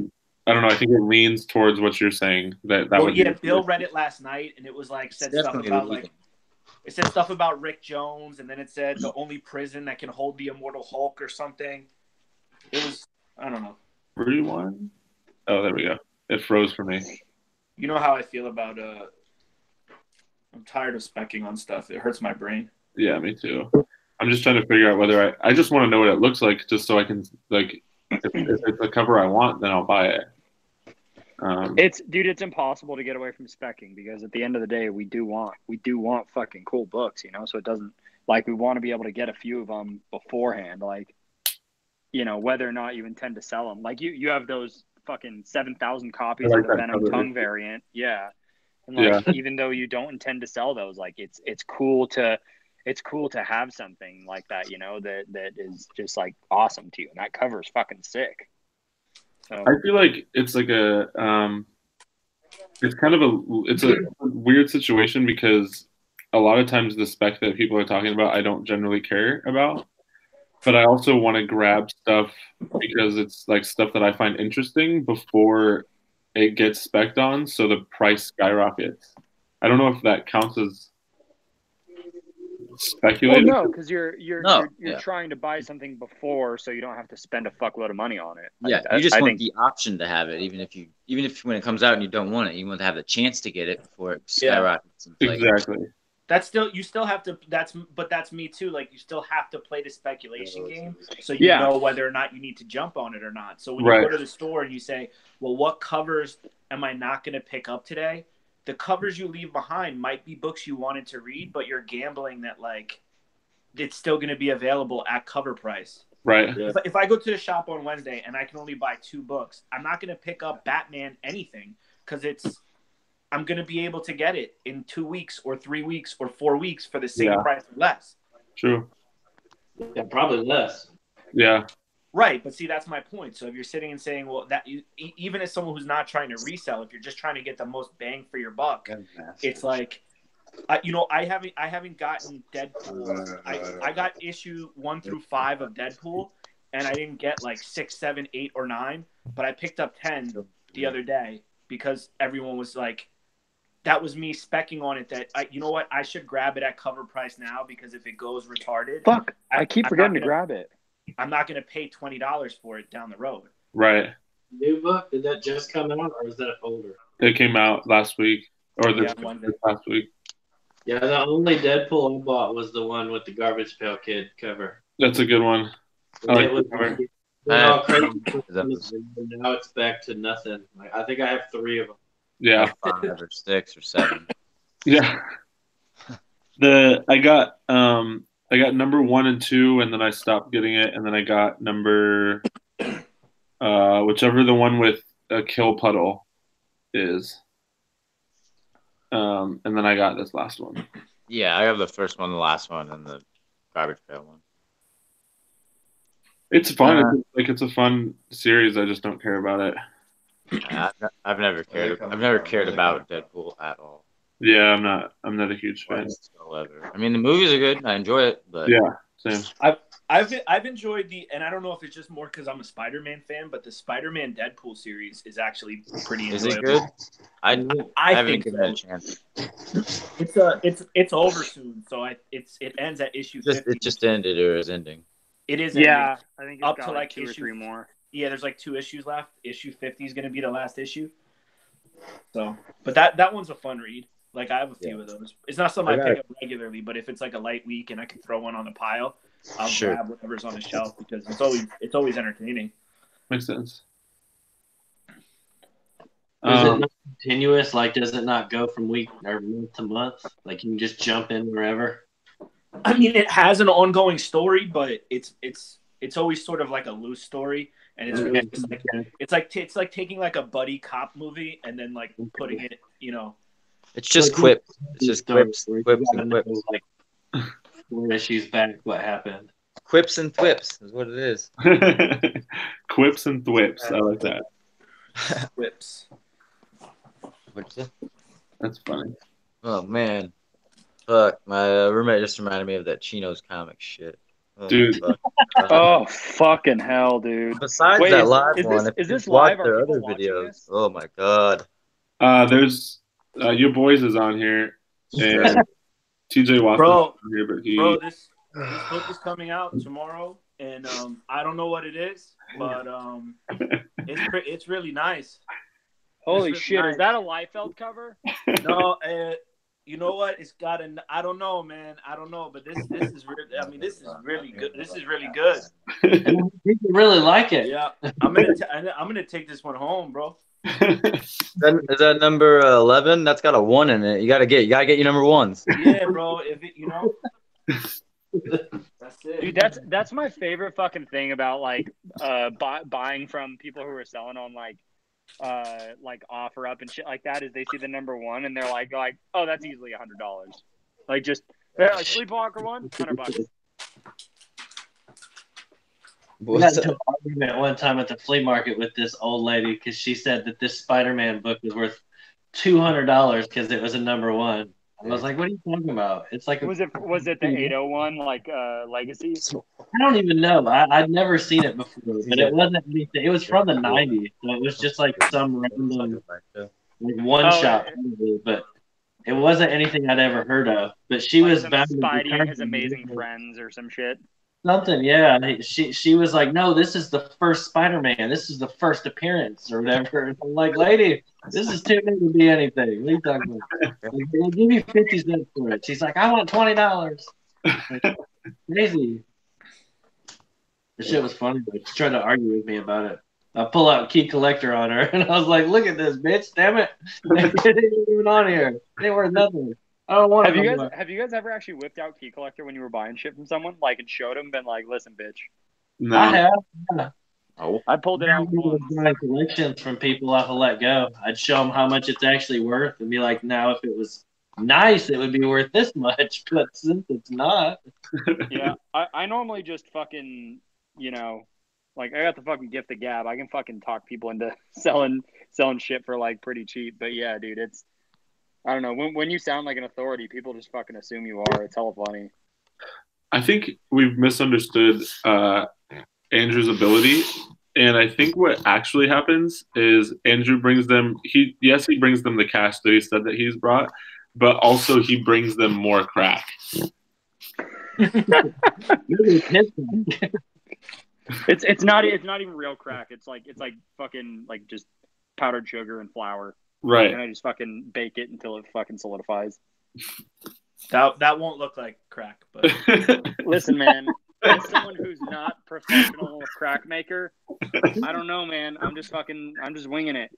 don't know. I think it leans towards what you're saying. That would yeah. Bill read it last night, and it was like said stuff about like it said stuff about Rick Jones, and then it said the only prison that can hold the Immortal Hulk or something. It was I don't know. Rewind. Oh, there we go. It froze for me. You know how I feel about I'm tired of specking on stuff. It hurts my brain. Yeah, me too. I'm just trying to figure out whether I just want to know what it looks like, just so I can like. If it's a cover I want, then I'll buy it. It's impossible to get away from specking because at the end of the day, we do want fucking cool books, you know. So it doesn't like we want to be able to get a few of them beforehand, like you know whether or not you intend to sell them. Like you have those fucking 7,000 copies of the Venom Tongue variant, yeah. And like even though you don't intend to sell those, like it's cool to have something like that, you know, that is just like awesome to you. And that cover is fucking sick. So I feel like it's like it's kind of a weird situation because a lot of times the spec that people are talking about, I don't generally care about, but I also want to grab stuff because it's like stuff that I find interesting before it gets spec'd on. So the price skyrockets. I don't know if that counts as speculating. Well, no, because you're trying to buy something before, so you don't have to spend a fuckload of money on it. Yeah, you just want the option to have it, even if when it comes out and you don't want it, you want to have the chance to get it before it skyrockets. Exactly. You still have to. That's me too. Like you still have to play the speculation game, so you know whether or not you need to jump on it or not. So when you go to the store and you say, "Well, what covers am I not going to pick up today?" The covers you leave behind might be books you wanted to read, but you're gambling that like it's still going to be available at cover price. Right. Yeah. If I go to the shop on Wednesday and I can only buy 2 books, I'm not going to pick up Batman anything because I'm going to be able to get it in 2 weeks or 3 weeks or 4 weeks for the same price or less. True. Yeah, probably less. Yeah. Right, but see, that's my point. So if you're sitting and saying, well, that even as someone who's not trying to resell, if you're just trying to get the most bang for your buck, it's like, I haven't gotten Deadpool. I got issue 1 through 5 of Deadpool, and I didn't get like 6, 7, 8, or 9, but I picked up 10 the other day because everyone was like, that was me specking on it. That you know what, I should grab it at cover price now because if it goes retarded, fuck, I keep forgetting to grab it. I'm not going to pay $20 for it down the road. Right. New book? Did that just come out, or is that older? It came out last week, or this past week. Yeah, the only Deadpool I bought was the one with the Garbage Pail Kid cover. That's a good one. I like the cover. Now it's back to nothing. I think I have 3 of them. Yeah. 5 or 6 or 7. Yeah. I got number 1 and 2, and then I stopped getting it, and then I got number whichever the one with a kill puddle is. And then I got this last one. Yeah, I have the first one, the last one, and the Garbage Pail one. It's fun. It's a fun series. I just don't care about it. I've never cared. I've never cared about Deadpool at all. Yeah, I'm not a huge fan. I mean, the movies are good. I enjoy it, but yeah, same. I've enjoyed and I don't know if it's just more because I'm a Spider-Man fan, but the Spider-Man Deadpool series is actually pretty enjoyable. Is it good? I haven't given it a chance. It's over soon, so it ends at issue 50. It just ended or is ending. It is. Yeah, I think it's up got to like 2 or 3 more. Yeah, there's like 2 issues left. Issue 50 is going to be the last issue. So, but that one's a fun read. Like I have a few of those. It's not something I pick up regularly, but if it's like a light week and I can throw one on the pile, I'll grab whatever's on the shelf because it's always entertaining. Makes sense. Is it not continuous? Like, does it not go from week or month to month? Like, you can just jump in wherever. I mean, it has an ongoing story, but it's always sort of like a loose story, and it's like taking like a buddy cop movie and then like putting it, you know. It's just quips. It's just quips and quips. Like 4 issues back, what happened? Quips and thwips is what it is. Quips and thwips. I like that. Whips. What'd you say? That's funny. Oh man, fuck! My roommate just reminded me of that Chino's comic shit. Oh, Dude. fuck. Oh fucking hell, dude! Besides Wait, that live one, if is you this just watch live? Are their people other watching videos, this? oh my god. There's your boys is on here, and TJ Watt is Bro, on here, but he. Bro, this book is coming out tomorrow, and I don't know what it is, but it's really nice. Holy really shit! nice. Is that a Liefeld cover? No, you know what? It's got an. I don't know, man. I don't know, but this is really. I mean, this is really good. This is really good. People really like it. Yeah, I'm gonna take this one home, bro. Is that number 11? That's got a 1 in it. You gotta get your number 1s. Yeah, bro. If it, you know. That's it. Dude, that's my favorite fucking thing about like buying from people who are selling on like offer up and shit like that is they see the number 1 and they're like oh, that's easily $100. Like just like Sleepwalker one, $100. We got into an argument one time at the flea market with this old lady because she said that this Spider-Man book was worth $200 because it was a number 1. I was like, "What are you talking about?" It's like was it the 801 like Legacy? I don't even know. I'd never seen it before, but it wasn't anything. It was from the '90s, so it was just like some random one shot, but it wasn't anything I'd ever heard of. But she was bound to Spidey and His Amazing Friends or some shit. Something, yeah. She was like, "No, this is the first Spider-Man. This is the first appearance or whatever." And I'm like, "Lady, this is too big to be anything. What are you talking about? Like, I'll give you 50 cents for it." She's like, "I want $20." Like, crazy. The shit was funny. But she tried to argue with me about it. I pull out Key Collector on her, and I was like, "Look at this, bitch! Damn it! It ain't even on here. It ain't worth nothing. I don't want it." Have you guys ever actually whipped out Key Collector when you were buying shit from someone, like, and showed them, been like, "Listen, bitch"? No. I have. Yeah. Oh. I pulled it out once. Buying collections from people off of Let Go. I'd show them how much it's actually worth and be like, "Now, if it was nice, it would be worth this much, but since it's not." Yeah, I normally just fucking, like, I got the fucking gift of gab. I can fucking talk people into selling shit for like pretty cheap. But yeah, dude, it's, I don't know, when you sound like an authority, people just fucking assume you are. It's hella funny. I think we've misunderstood Andrew's ability, and I think what actually happens is Andrew brings them. He brings them the cash that he said that he's brought, but also he brings them more crack. It's not even real crack. It's like fucking like just powdered sugar and flour. Right. And I just fucking bake it until it fucking solidifies. That won't look like crack, but listen, man, as someone who's not professional crack maker, I don't know, man. I'm just winging it.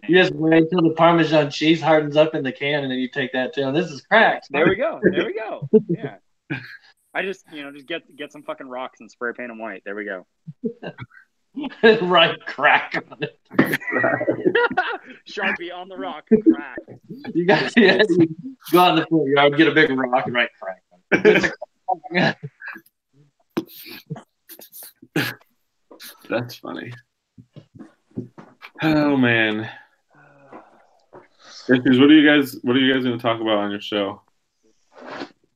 You just wait until the Parmesan cheese hardens up in the can, and then you take that too. This is crack. There we go. Yeah. I just get some fucking rocks and spray paint them white. There we go. Right, crack on it. Sharpie on the rock, crack. You got you go out in the courtyard, get a big rock, and write crack on it. That's funny. Oh man. What are you guys going to talk about on your show?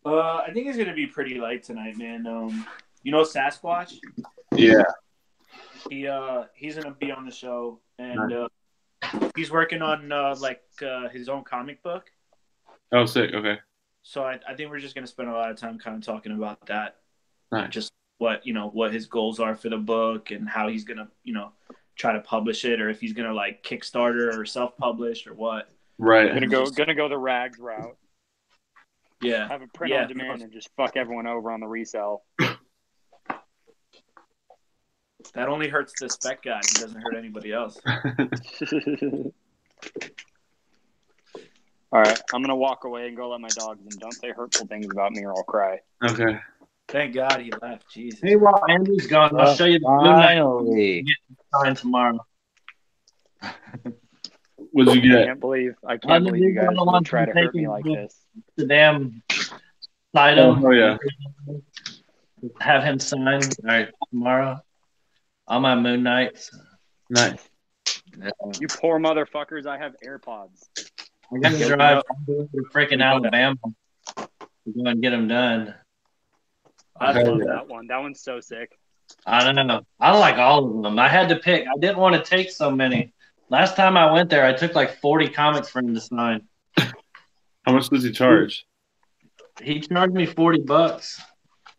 I think it's gonna be pretty light tonight, man. You know Sasquatch? Yeah. He's gonna be on the show, and he's working on his own comic book. Oh, sick. Okay. So I think we're just gonna spend a lot of time kind of talking about that. Nice. Just what his goals are for the book and how he's gonna try to publish it, or if he's gonna like Kickstarter or self-publish or what. Right. Gonna go the rags route. Yeah. Have a print on demand and just fuck everyone over on the resell. That only hurts the spec guy. He doesn't hurt anybody else. All right, I'm gonna walk away and go let my dogs in. Don't say hurtful things about me or I'll cry. Okay. Thank God he left. Jesus. Hey, while Andrew's gone, I'll show you the Finally. sign tomorrow. What'd you I get? can't believe you guys would try to hurt me like this. The damn item. Oh yeah. Have him sign tomorrow on my Moon Knights. Nice. You poor motherfuckers! I have AirPods. I got to drive to freaking Alabama to go and get them done. I love that one. That one's so sick. I don't know. I like all of them. I had to pick. I didn't want to take so many. Last time I went there, I took like 40 comics for him to sign. How much does he charge? He charged me $40.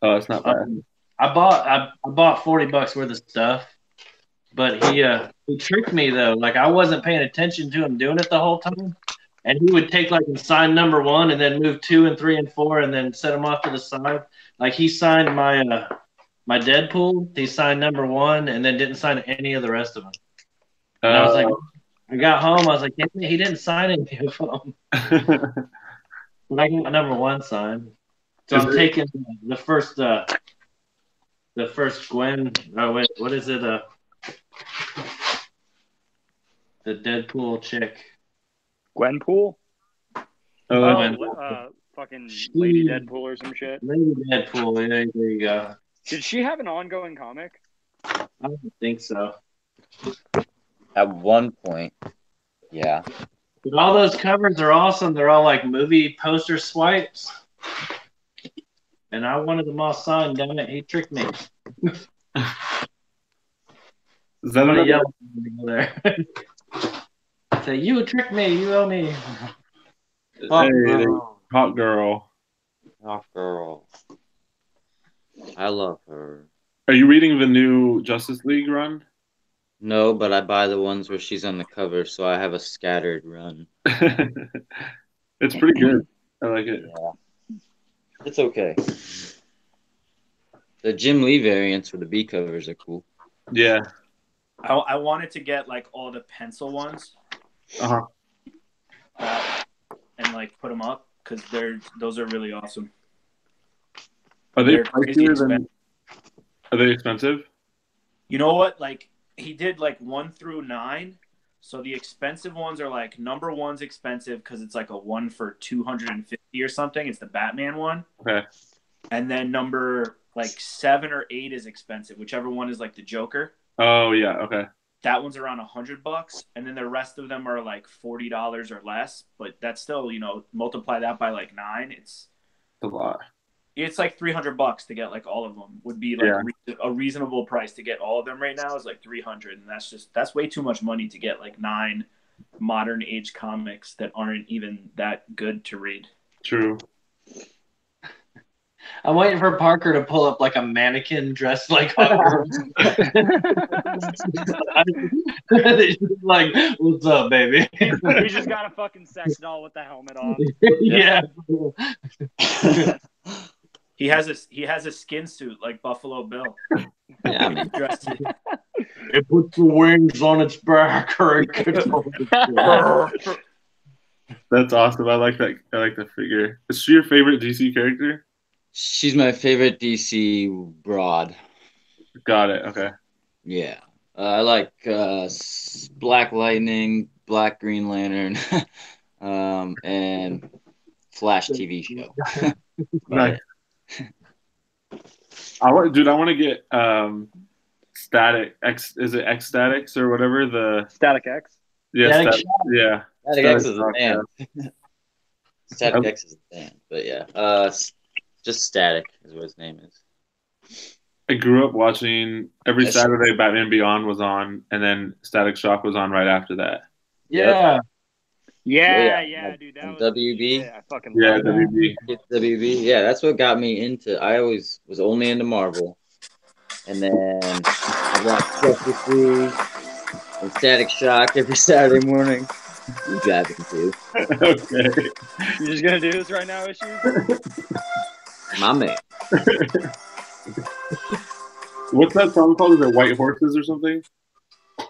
Oh, that's not bad. I bought $40 worth of stuff, but he tricked me though. Like I wasn't paying attention to him doing it the whole time, and he would take like and sign number 1 and then move 2 and 3 and 4 and then set them off to the side. Like he signed my Deadpool. He signed number 1 and then didn't sign any of the rest of them. And I was like, I got home. I was like, he didn't sign any of them. But I got number 1 signed. So I'm taking the first Gwen. Oh wait, what is it? The Deadpool chick. Gwenpool? Fucking Lady Deadpool or some shit. Lady Deadpool. Yeah, there you go. Did she have an ongoing comic? I don't think so. At one point, yeah. But all those covers are awesome. They're all like movie poster swipes. And I wanted them all signed, damn it. He tricked me. Is that what yell there? Say, you tricked me. You owe me. Hot girl. Hot girl. I love her. Are you reading the new Justice League run? No, but I buy the ones where she's on the cover, so I have a scattered run. It's pretty good. I like it. Yeah. It's okay. The Jim Lee variants for the B covers are cool. Yeah. I wanted to get like all the pencil ones. Uh-huh. And like put them up because those are really awesome. Are they pricier than? Are they expensive? You know what? Like he did like 1 through 9. So the expensive ones are like number 1's expensive because it's like a 1 for 250 or something. It's the Batman one. Okay. And then number like 7 or 8 is expensive, whichever one is like the Joker. Oh yeah. Okay. That one's around $100, and then the rest of them are like $40 or less. But that's still, multiply that by like 9. It's a lot. It's like $300 to get like all of them. Would be like a reasonable price to get all of them right now is like $300, and that's way too much money to get like 9 modern age comics that aren't even that good to read. True. I'm waiting for Parker to pull up like a mannequin dressed like her. Like, what's up, baby? We just got a fucking sex doll with the helmet on. Yeah. He has a skin suit like Buffalo Bill. Yeah, man. It puts the wings on its back. That's awesome. I like that. I like the figure. Is she your favorite DC character? She's my favorite DC broad. Got it. Okay. Yeah. I like Black Lightning, Black Green Lantern, and Flash TV show. Nice. I want to get Static X. Is it X Statics or whatever the Static X? Yeah. Yeah. Static X is a band. Static X is a band, but yeah. Just Static is what his name is. I grew up watching every Saturday Batman Beyond was on, and then Static Shock was on right after that. Yeah. Yeah, dude. That was WB. Yeah, I fucking love WB. WB. Yeah, that's what got me into. I always was only into Marvel, and then I watched Justice League and Static Shock every Saturday morning. You driving too? Okay. You just gonna do this right now, Issues? My man. What's that song called? Is it White Horses or something?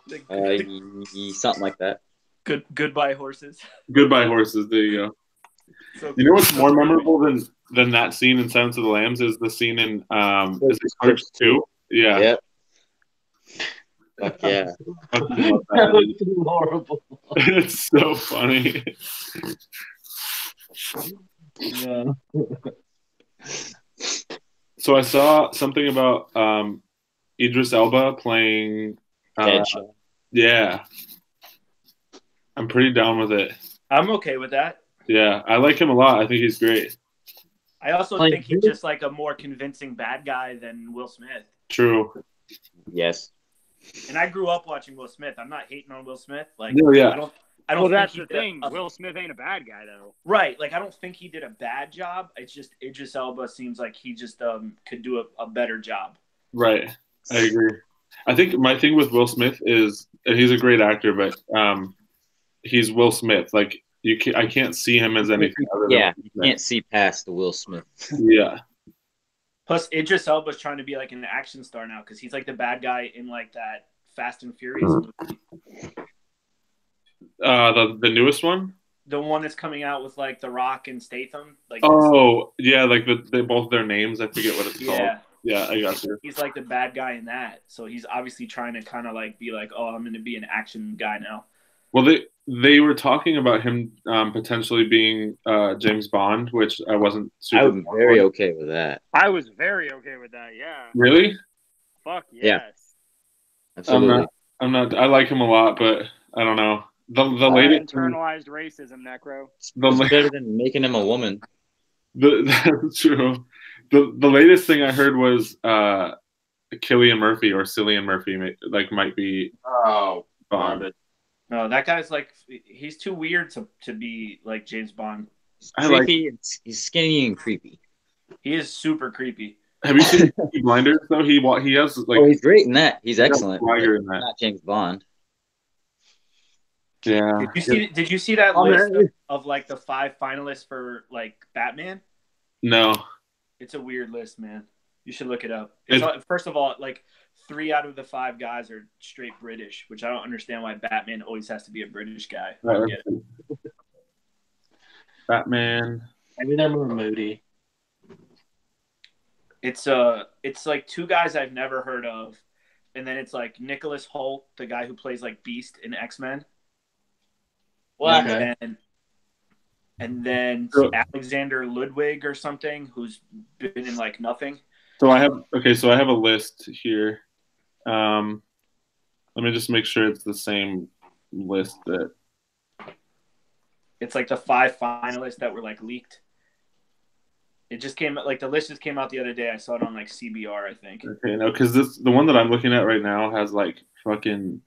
Something like that. Goodbye Horses. Goodbye Horses. There you go. So you know what's more memorable than that scene in Silence of the Lambs is the scene in is it Clerks 2? Yeah. Yep. Fuck yeah. That was horrible. It's so funny. Yeah. So I saw something about Idris Elba playing. Deadshot. Yeah. I'm pretty down with it. I'm okay with that. Yeah, I like him a lot. I think he's great. I also think he's just like a more convincing bad guy than Will Smith. True. Yes. And I grew up watching Will Smith. I'm not hating on Will Smith. Like, no, yeah. I don't. Well, that's the thing. Will Smith ain't a bad guy though. Right. Like, I don't think he did a bad job. It's just Idris Elba seems like he just could do a better job. Right. I agree. I think my thing with Will Smith is he's a great actor, but he's Will Smith. Like I can't see him as anything other than you can't see past the Will Smith. Yeah. Plus, Idris Elba's trying to be like an action star now because he's like the bad guy in like that Fast and Furious movie. The newest one. The one that's coming out with like The Rock and Statham. Like yeah, like they both their names. I forget what it's called. Yeah, I got you. He's like the bad guy in that, so he's obviously trying to kind of like be like, oh, I'm going to be an action guy now. Well, they were talking about him potentially being James Bond, which I wasn't. I was very okay with that. I was very okay with that. Yeah. Really? Fuck yes. Yeah. Absolutely. I'm not. I like him a lot, but I don't know. The latest internalized racism, Necro. It's better than making him a woman. That's true. The latest thing I heard was Cillian Murphy or Cillian Murphy might be Bond. No, that guy's like he's too weird to be like James Bond. Creepy. He's skinny and creepy. He is super creepy. Have you seen Blinders though? He has like. Oh, he's great in that. He's excellent. In that. Not James Bond. Yeah. Did you see that list of like the 5 finalists for like Batman? No. It's a weird list, man. You should look it up. First of all, like 3 out of the 5 guys are straight British, which I don't understand why Batman always has to be a British guy. I don't get it. Batman. Maybe they're more moody. It's like 2 guys I've never heard of, and then it's like Nicholas Hoult, the guy who plays like Beast in X-Men. What? And then Alexander Ludwig or something, who's been in like nothing. So I have a list here. Let me just make sure it's the same list that. It's like the 5 finalists that were like leaked. It just came like the list just came out the other day. I saw it on like CBR, I think. Okay, no, because the one that I'm looking at right now has like fucking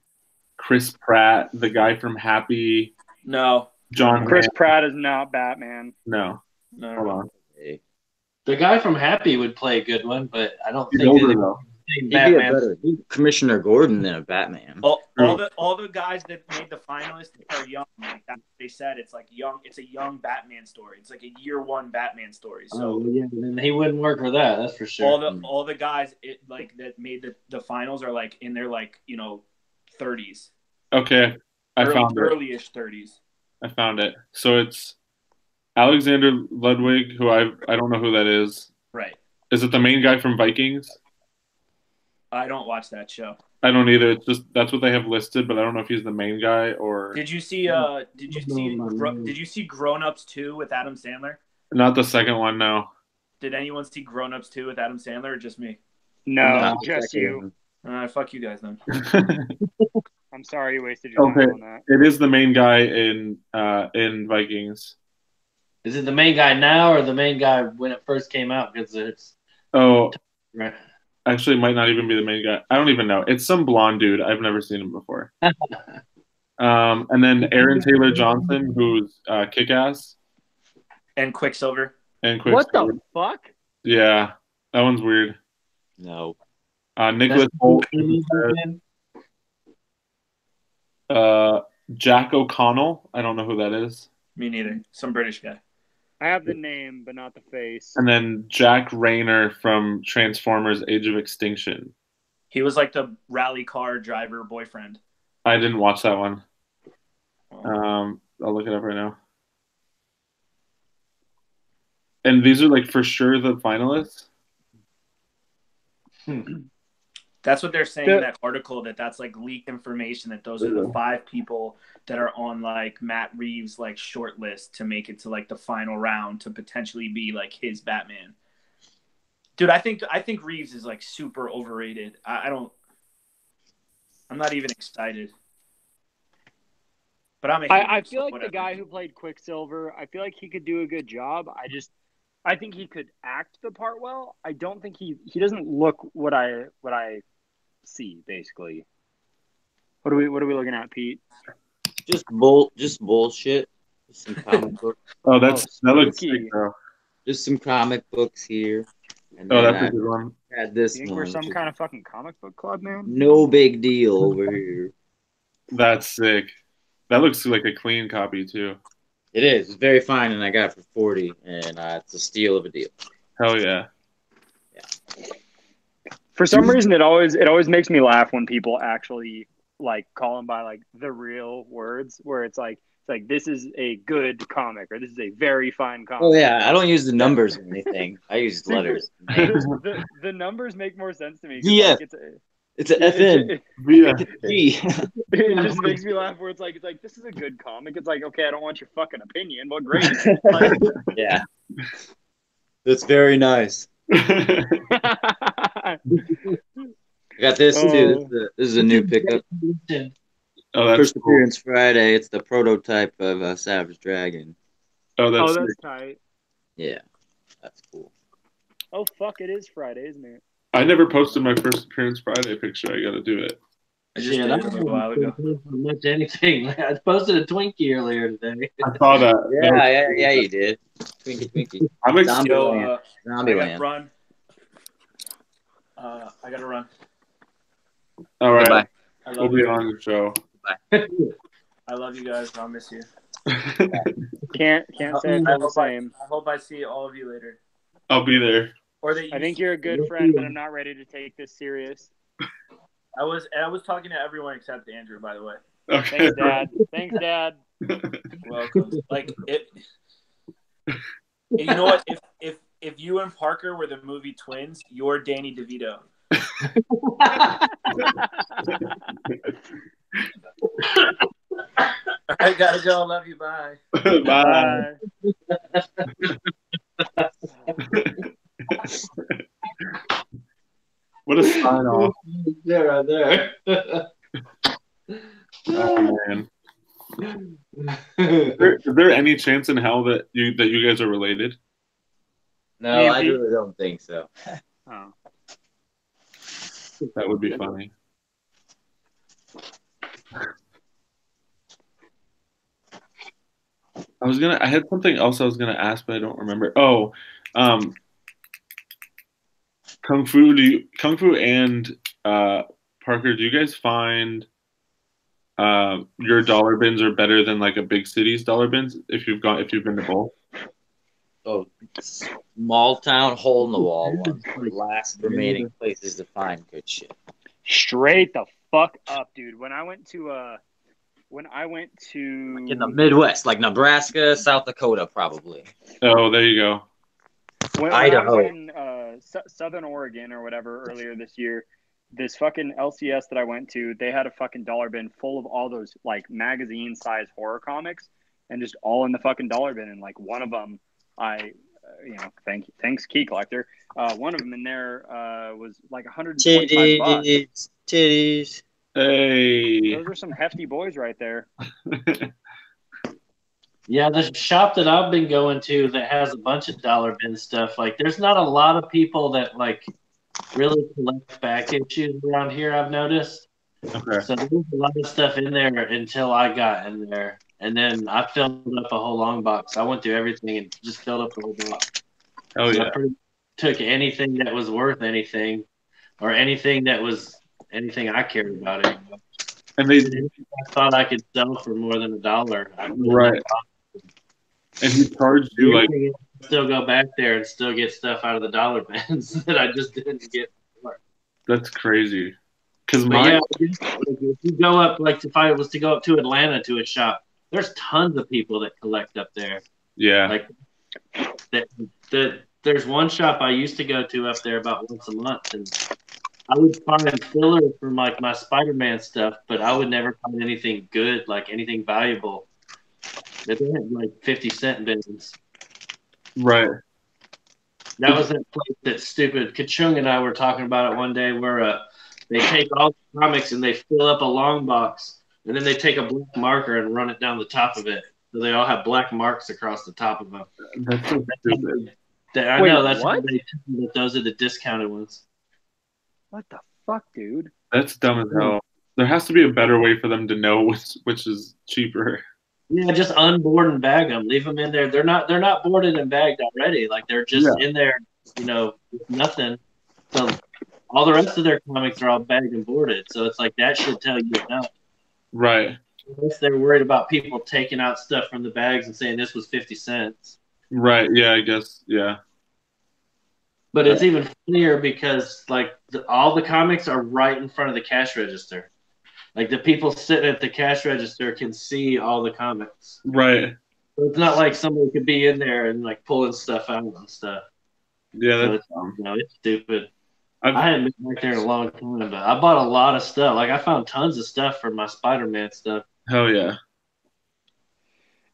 Chris Pratt, the guy from Happy. No. Chris Pratt is not Batman. No. Hold on. The guy from Happy would play a good one, but I don't He's think older though. He'd be a better Commissioner Gordon than a Batman. All the guys that made the finalists are young. Like that's what they said. It's like young. It's a young Batman story. It's like a year 1 Batman story. So then he wouldn't work for that. That's for sure. All the guys that made the finals are like in their 30s. Okay, I found it. Early-ish 30s. I found it. So it's Alexander Ludwig, who I don't know who that is. Right. Is it the main guy from Vikings? I don't watch that show. I don't either. It's just that's what they have listed, but I don't know if he's the main guy or. Did you see Grown Ups 2 with Adam Sandler? Not the second one, no. Did anyone see Grown Ups 2 with Adam Sandler or just me? No, just you. Fuck you guys then. I'm sorry you wasted your time on that. It is the main guy in Vikings. Is it the main guy now or the main guy when it first came out? Because it's actually, it might not even be the main guy. I don't even know. It's some blonde dude. I've never seen him before. And then Aaron Taylor Johnson, who's Kick-Ass. And Quicksilver. What the fuck? Yeah, that one's weird. No. Nicholas Hoult. Jack O'Connell. I don't know who that is. Me neither. Some British guy. I have the name, but not the face. And then Jack Rayner from Transformers: Age of Extinction. He was like the rally car driver boyfriend. I didn't watch that one. I'll look it up right now. And these are like for sure the finalists? That's what they're saying in that article, that's like leaked information, that those are the 5 people that are on like Matt Reeves' like short list to make it to like the final round to potentially be like his Batman. Dude, I think Reeves is like super overrated. I'm not even excited. But I'm a I hater, feel so like whatever. the guy who played Quicksilver, I feel like he could do a good job. I think he could act the part well. I don't think he doesn't look what I see, basically. What are we looking at, Pete? Just bullshit. Just some comic books. Oh, that looks spooky. sick, bro. Just some comic books here. And Oh, then that's a good one. had this You think one. we're some kind of fucking comic book club, man? No big deal over here. That's sick. That looks like a clean copy too. It is. It's very fine, and I got it for 40, and it's a steal of a deal. Hell yeah. For some reason, it always makes me laugh when people actually like call them by like the real words, where it's like this is a good comic or this is a very fine comic. Oh yeah, I don't use the numbers or anything. I use letters. The numbers make more sense to me. Yeah, like, it's an FN. Yeah. It just makes me laugh. Where it's like this is a good comic. It's like, okay, I don't want your fucking opinion. What grade? Like, yeah, that's very nice. I got this too. This is a new pickup. Oh, that's First cool. appearance Friday. It's the prototype of Savage Dragon. Oh, that's tight. Yeah, that's cool. Oh fuck! It is Friday, isn't it? I never posted my first appearance Friday picture. I got to do it. I just did it a little while ago. Much anything. I posted a Twinkie earlier today. I saw that. Yeah, you did. Twinkie. I'm excited. Yo, Zombie I Land. gotta run. I gotta run. All right. Goodbye. I We'll love be you. on the show. I love you guys. I'll miss you. Can't say it's all the same. I hope I see all of you later. I'll be there. Or that I think you're a good friend, but I'm not ready to take this serious. I was talking to everyone except Andrew, by the way. Okay. Thanks, Dad. Welcome. Like it. You know what? If you and Parker were the movie twins, you're Danny DeVito. All right, gotta go. Love you. Bye. Bye. What a sign off. There, right there. Oh man. Is there any chance in hell that you guys are related? No, I really don't think so. Oh. That would be funny. I had something else I was gonna ask, but I don't remember. Oh, Kung Fu and Parker, do you guys find your dollar bins are better than like a big city's dollar bins if you've been to both? Oh, small town hole in the wall ones. Last remaining places to find good shit. Straight the fuck up, dude. When I went to In the Midwest, like Nebraska, South Dakota, probably. Oh, there you go. when Idaho. I was in Southern Oregon or whatever earlier this year, this fucking LCS that I went to, they had a fucking dollar bin full of all those like magazine size horror comics, and just all in the fucking dollar bin. And like one of them, thanks Key Collector. One of them in there was like $125. Titties. Hey. Those are some hefty boys right there. Yeah, the shop that I've been going to that has a bunch of dollar bin stuff, like there's not a lot of people that like really collect back issues around here, I've noticed. Okay. So there's a lot of stuff in there until I got in there. And then I filled up a whole long box. I went through everything and just filled up the whole box. Oh So yeah. I took anything that was worth anything or anything that was anything I cared about anymore. And they I thought I could sell for more than $1. right. And he charged you like still go back there and still get stuff out of the dollar bins that I just didn't get before. that's crazy. Because But if you go up, like if I was to go up to Atlanta to a shop, there's tons of people that collect up there. yeah. Like there's one shop I used to go to up there about once a month, and I would find fillers from like my Spider-Man stuff, but I would never find anything good, like anything valuable. They had like 50-cent bins. Right. That was that place that stupid Kachung and I were talking about it one day, where they take all the comics and they fill up a long box and then they take a black marker and run it down the top of it, so they all have black marks across the top of them. That's so stupid. I know that's what they tell you that those are the discounted ones. What the fuck, dude? That's dumb as hell. There has to be a better way for them to know which is cheaper. Yeah, just unboard and bag them. Leave them in there. They're not boarded and bagged already. Like they're just in there, with nothing. So all the rest of their comics are all bagged and boarded. So it's like that should tell you enough. Right. Unless they're worried about people taking out stuff from the bags and saying this was 50 cents. Right. Yeah, I guess. Yeah. But it's even funnier because all the comics are right in front of the cash register. Like the people sitting at the cash register can see all the comics. Right. So it's not like somebody could be in there and like pulling stuff out and stuff. Yeah, so that's dumb. It's stupid. I hadn't been back there in a long time, but I bought a lot of stuff. Like I found tons of stuff for my Spider-Man stuff. Hell yeah.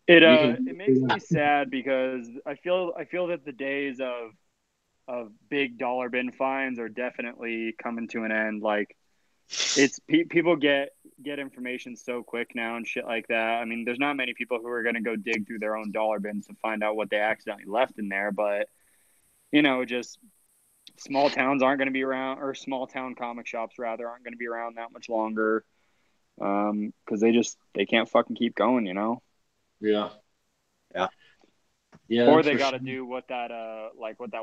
It makes me sad because I feel that the days of big dollar bin finds are definitely coming to an end. Like it's people get information so quick now and shit like that. I mean, there's not many people who are going to go dig through their own dollar bins to find out what they accidentally left in there, but just small towns aren't going to be around, or small town comic shops rather aren't going to be around that much longer. Cause they can't fucking keep going, Yeah. Or they got to do what that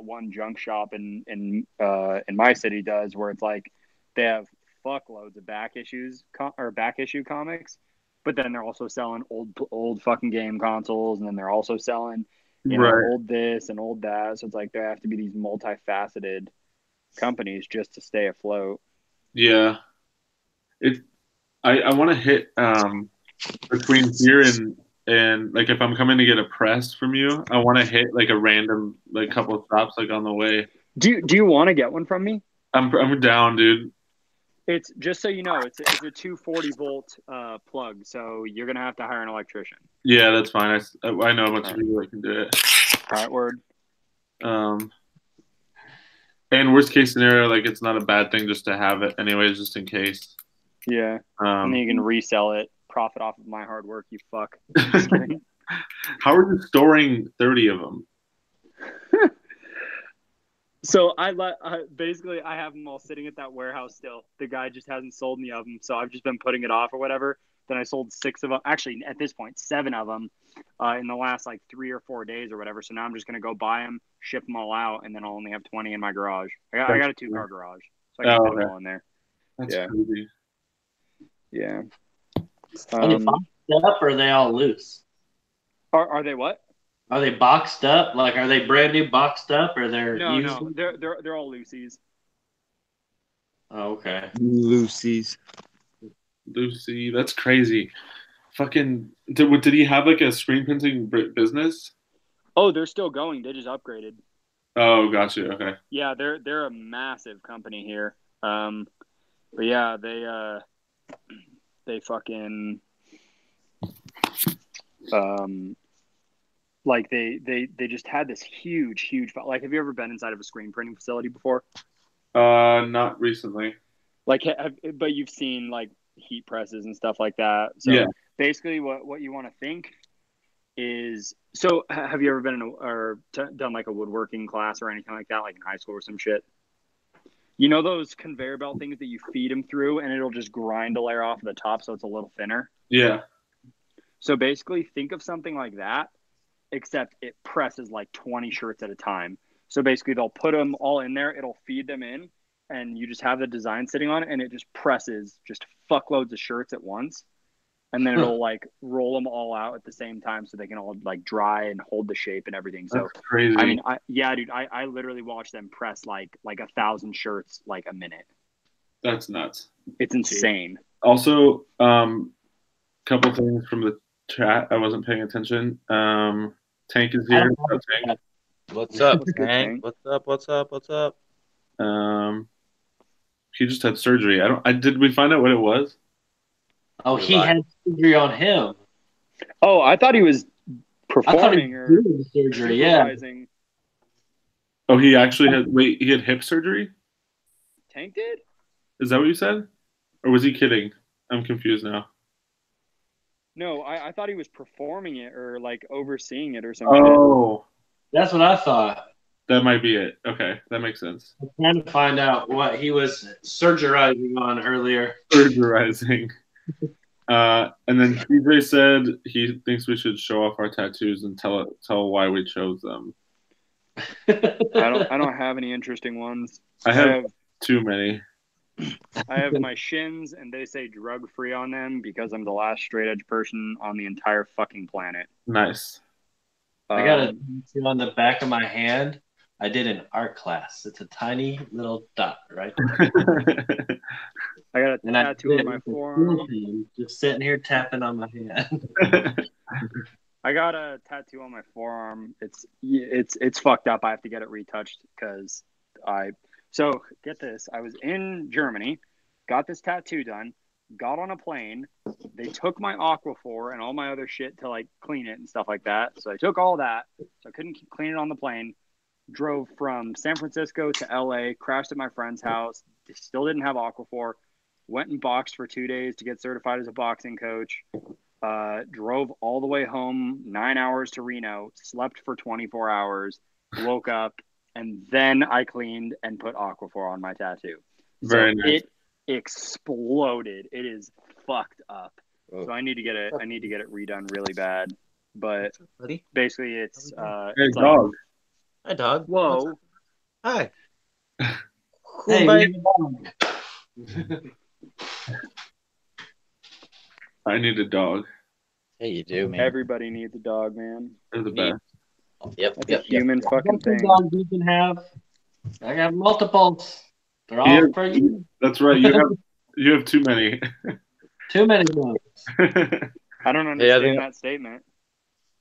one junk shop in my city does, where it's like they have fuckloads of back issue comics, but then they're also selling old fucking game consoles, and then they're also selling old this and old that. So it's like there have to be these multifaceted companies just to stay afloat. Yeah, I want to hit between here and like if I'm coming to get a press from you, I want to hit like a random couple of stops on the way. Do you want to get one from me? I'm down, dude. It's just so you know, it's a 240 volt plug, so you're gonna have to hire an electrician. Yeah, that's fine. I know a bunch of people that can do it. All right, word. And worst case scenario, it's not a bad thing just to have it anyways, just in case. Yeah. And then you can resell it, profit off of my hard work. You fuck. How are you storing 30 of them? So I have them all sitting at that warehouse still. The guy just hasn't sold any of them, so I've just been putting it off or whatever. Then I sold 6 of them. Actually, at this point, 7 of them in the last 3 or 4 days or whatever. So now I'm just gonna go buy them, ship them all out, and then I'll only have 20 in my garage. I got a 2-car garage, so I can fit them all in there. That's crazy. Yeah. Are they boxed up or are they all loose? Are they what? Are they boxed up? Are they brand new boxed up or they're used? No, they're all loosies. Oh, okay. Lucy, that's crazy. Fucking did he have a screen printing business? Oh, they're still going. They just upgraded. Oh, gotcha. Okay. Yeah, they're a massive company here. But yeah, they fucking they just had this huge have you ever been inside of a screen printing facility before? Not recently. But you've seen heat presses and stuff like that. So yeah. Basically what you want to think is, so have you ever been done a woodworking class or anything like that, in high school or some shit? You know those conveyor belt things that you feed them through and it'll just grind a layer off of the top so it's a little thinner? Yeah. So basically think of something like that, except it presses 20 shirts at a time. So basically they'll put them all in there, it'll feed them in, and you just have the design sitting on it, and it just presses just fuckloads of shirts at once. And then it'll roll them all out at the same time so they can all dry and hold the shape and everything. So that's crazy. I mean, dude, I literally watch them press like 1,000 shirts a minute. That's nuts. It's insane. Also, couple things from the chat. I wasn't paying attention. Tank is here. Tank. What's up, Tank? What's up? He just had surgery. Did we find out what it was? Oh, he had surgery on him. Oh, I thought he was performing or doing surgery. Yeah. Oh, he actually had. Wait, he had hip surgery? Tank did? Is that what you said? Or was he kidding? I'm confused now. No, I thought he was performing it or like overseeing it or something. Oh, That's what I thought. that might be it. Okay, that makes sense. I'm trying to find out what he was surgerizing on earlier. Surgerizing. And then TJ said he thinks we should show off our tattoos and tell why we chose them. I don't have any interesting ones. I have too many. I have my shins, and they say drug free on them because I'm the last straight edge person on the entire fucking planet. Nice. I got a tattoo on the back of my hand. I did an art class. It's a tiny little dot right there. I got a tattoo on my forearm. Just sitting here tapping on my hand. I got a tattoo on my forearm. It's fucked up. I have to get it retouched because So get this. I was in Germany, got this tattoo done, got on a plane. They took my Aquaphor and all my other shit to like clean it and stuff like that. So I took all that. So I couldn't clean it on the plane. Drove from San Francisco to LA, crashed at my friend's house. Still didn't have Aquaphor. Went and boxed for 2 days to get certified as a boxing coach. Drove all the way home, 9 hours to Reno, slept for 24 hours, woke up, and then I cleaned and put Aquaphor on my tattoo. Very nice. It exploded. It is fucked up. So I need to get it redone really bad. But basically it's hey, dog. Hi, dog. Whoa. Hi. Hey, I need a dog. Hey, you do, man. Everybody needs a dog, man. They're the best. That's a human fucking thing. Dogs you can have. I got multiples. They're all for you. That's right. You have too many. Too many dogs. I don't understand that statement.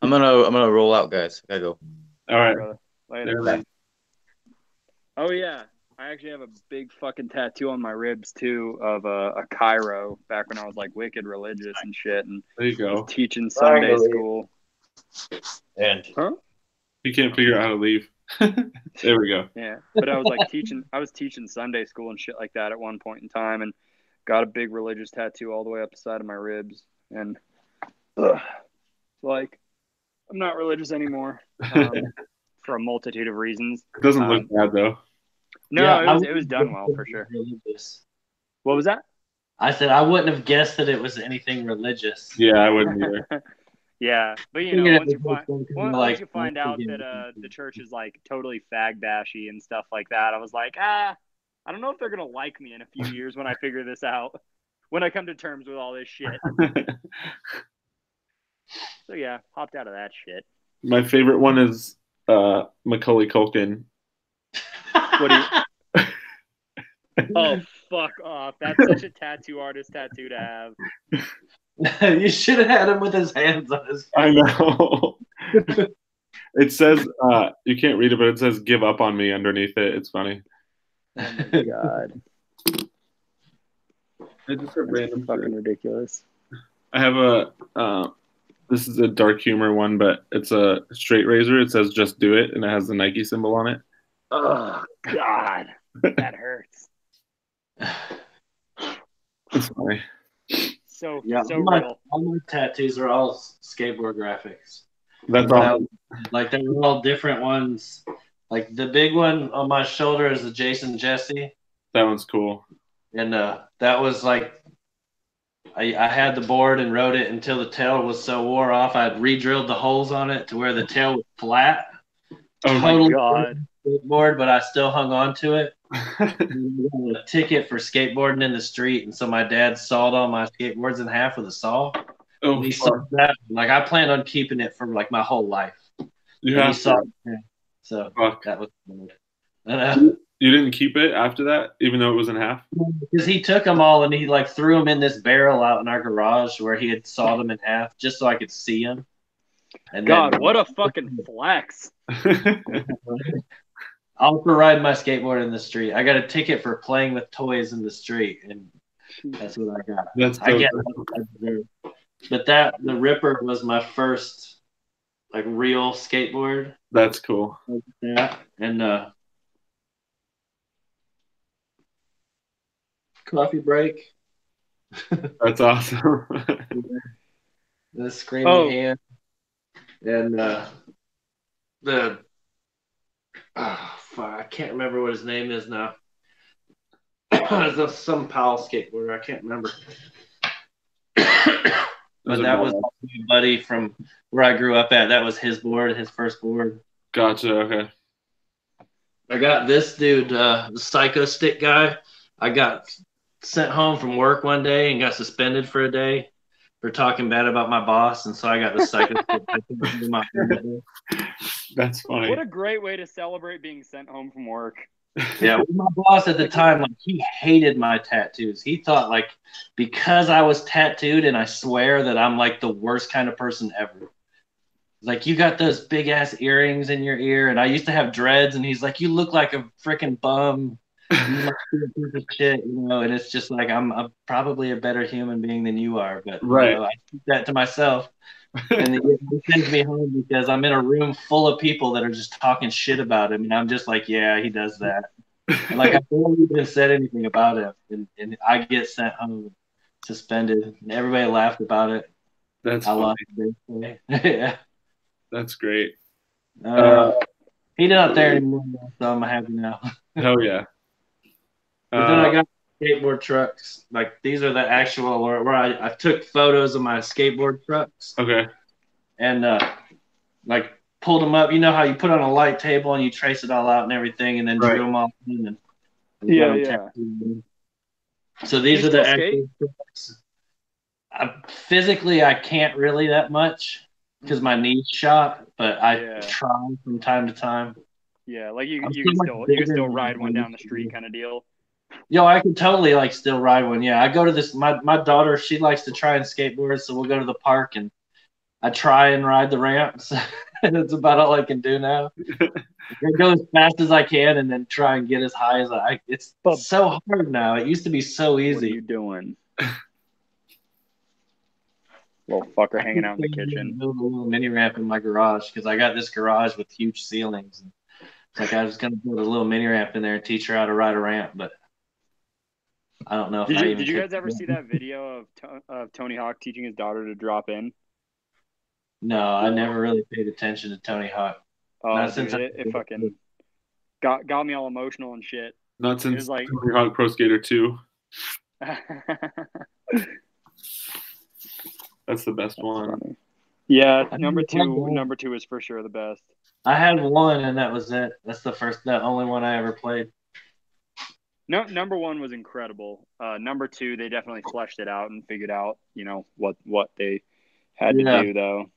I'm gonna roll out, guys. I gotta go. All right. Later. Oh yeah, I actually have a big fucking tattoo on my ribs too of a Cairo back when I was like wicked religious and shit and there you go. teaching Sunday school. And he can't figure out how to leave. There we go. Yeah, but I was like teaching Sunday school and shit like that at one point in time and got a big religious tattoo all the way up the side of my ribs and like I'm not religious anymore. For a multitude of reasons. It doesn't look bad though. No, yeah, it was done well for sure. Religious. What was that? I said I wouldn't have guessed that it was anything religious. Yeah, I wouldn't either. Yeah, but you know, once you find out that the church is like totally fag bashy and stuff like that, I was like, I don't know if they're gonna like me in a few years when I figure this out. When I come to terms with all this shit. So yeah, hopped out of that shit. My favorite one is Macaulay Culkin. What do you? Oh, fuck off! That's such a tattoo artist tattoo to have. You should have had him with his hands on his face. I know. It says you can't read it, but it says "Give up on me" underneath it. It's funny. Oh my god! It's just a random fucking ridiculous. I have a. This is a dark humor one, but it's a straight razor. It says "Just do it," and it has the Nike symbol on it. Oh God, that hurts. It's funny. So real. All my tattoos are all skateboard graphics. That's awesome. Like they're all different ones. Like the big one on my shoulder is the Jason Jesse. That one's cool. And that was like I had the board and rode it until the tail was so wore off. I'd re-drilled the holes on it to where the tail was flat. Oh my God. Skateboard, but I still hung on to it. A ticket for skateboarding in the street, and so my dad sawed all my skateboards in half with a saw. Oh, he saw that. Like I planned on keeping it for like my whole life. You saw it. So that was weird. You didn't keep it after that, even though it was in half? Because he took them all and he like threw them in this barrel out in our garage where he had sawed them in half just so I could see them. And God, what a fucking flex. I'll ride my skateboard in the street. I got a ticket for playing with toys in the street, and that's what I got. That's I get it. But the Ripper was my first like real skateboard. That's cool. Yeah, and coffee break. That's awesome. the screaming hand, and I can't remember what his name is now. There's some pal skateboarder. I can't remember. But that was my buddy from where I grew up at. That was his board, his first board. Gotcha. Okay. I got this dude, the Psycho Stick guy. I got sent home from work one day and got suspended for a day for talking bad about my boss, and so I got the Psycho Stick. That's funny. What a great way to celebrate being sent home from work. Yeah, my boss at the time, like, he hated my tattoos. He thought, like, because I was tattooed, and I swear that I'm like the worst kind of person ever. Like, you got those big ass earrings in your ear, and I used to have dreads, and he's like, you look like a freaking bum. You must be a piece of shit, you know. And it's just like, I'm probably a better human being than you are, but right. I keep that to myself. And he sends me home because I'm in a room full of people that are just talking shit about him, and I'm just like, yeah, he does that. And like, I barely even said anything about it, and I get sent home suspended, and everybody laughed about it. That's funny. Yeah. That's great. He's not there anymore, so I'm happy now. Hell yeah. But then I got skateboard trucks. Like, these are the actual where I took photos of my skateboard trucks. Okay. And like, pulled them up. You know how you put on a light table and you trace it all out and everything, and then drew them all in. And yeah. So these are the actual trucks. Physically, I can't really that much because my knee's shot, but I try from time to time. Yeah, like you can still ride one down the street kind of deal. Yo, I can totally like still ride one. Yeah, I go to this. My daughter, she likes to try and skateboard, so we'll go to the park and I try and ride the ramps. That's about all I can do now. I go as fast as I can and then try and get as high as I. It's so hard now. It used to be so easy. What are you doing? Little fucker hanging out in the kitchen. A little mini ramp in my garage because I got this garage with huge ceilings. And it's like I was gonna build a little mini ramp in there and teach her how to ride a ramp, but I don't know. Did you guys ever see that video of Tony Hawk teaching his daughter to drop in? No, I never really paid attention to Tony Hawk. Oh, dude, it fucking got me all emotional and shit. Not since like Tony Hawk Pro Skater 2. That's the best one. Funny. Yeah, number two is for sure the best. I had one, and that was it. That's the only one I ever played. No, number one was incredible. Number two, they definitely fleshed it out and figured out, you know, what they had to do, though.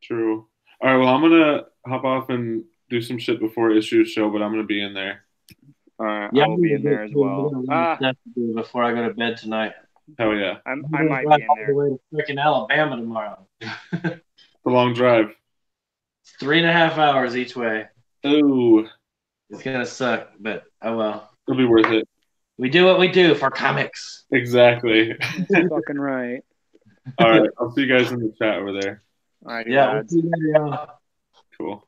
True. All right, well, I'm gonna hop off and do some shit before Issues show, but I'm gonna be in there. All right, I will be in there as well. Before I go to bed tonight. Hell yeah. I might be in there. All the way to freaking Alabama tomorrow. The long drive. It's 3.5 hours each way. Ooh. It's gonna suck, but oh well. It'll be worth it. We do what we do for comics. Exactly. That's fucking right. All right, I'll see you guys in the chat over there. All right, yeah. Cool.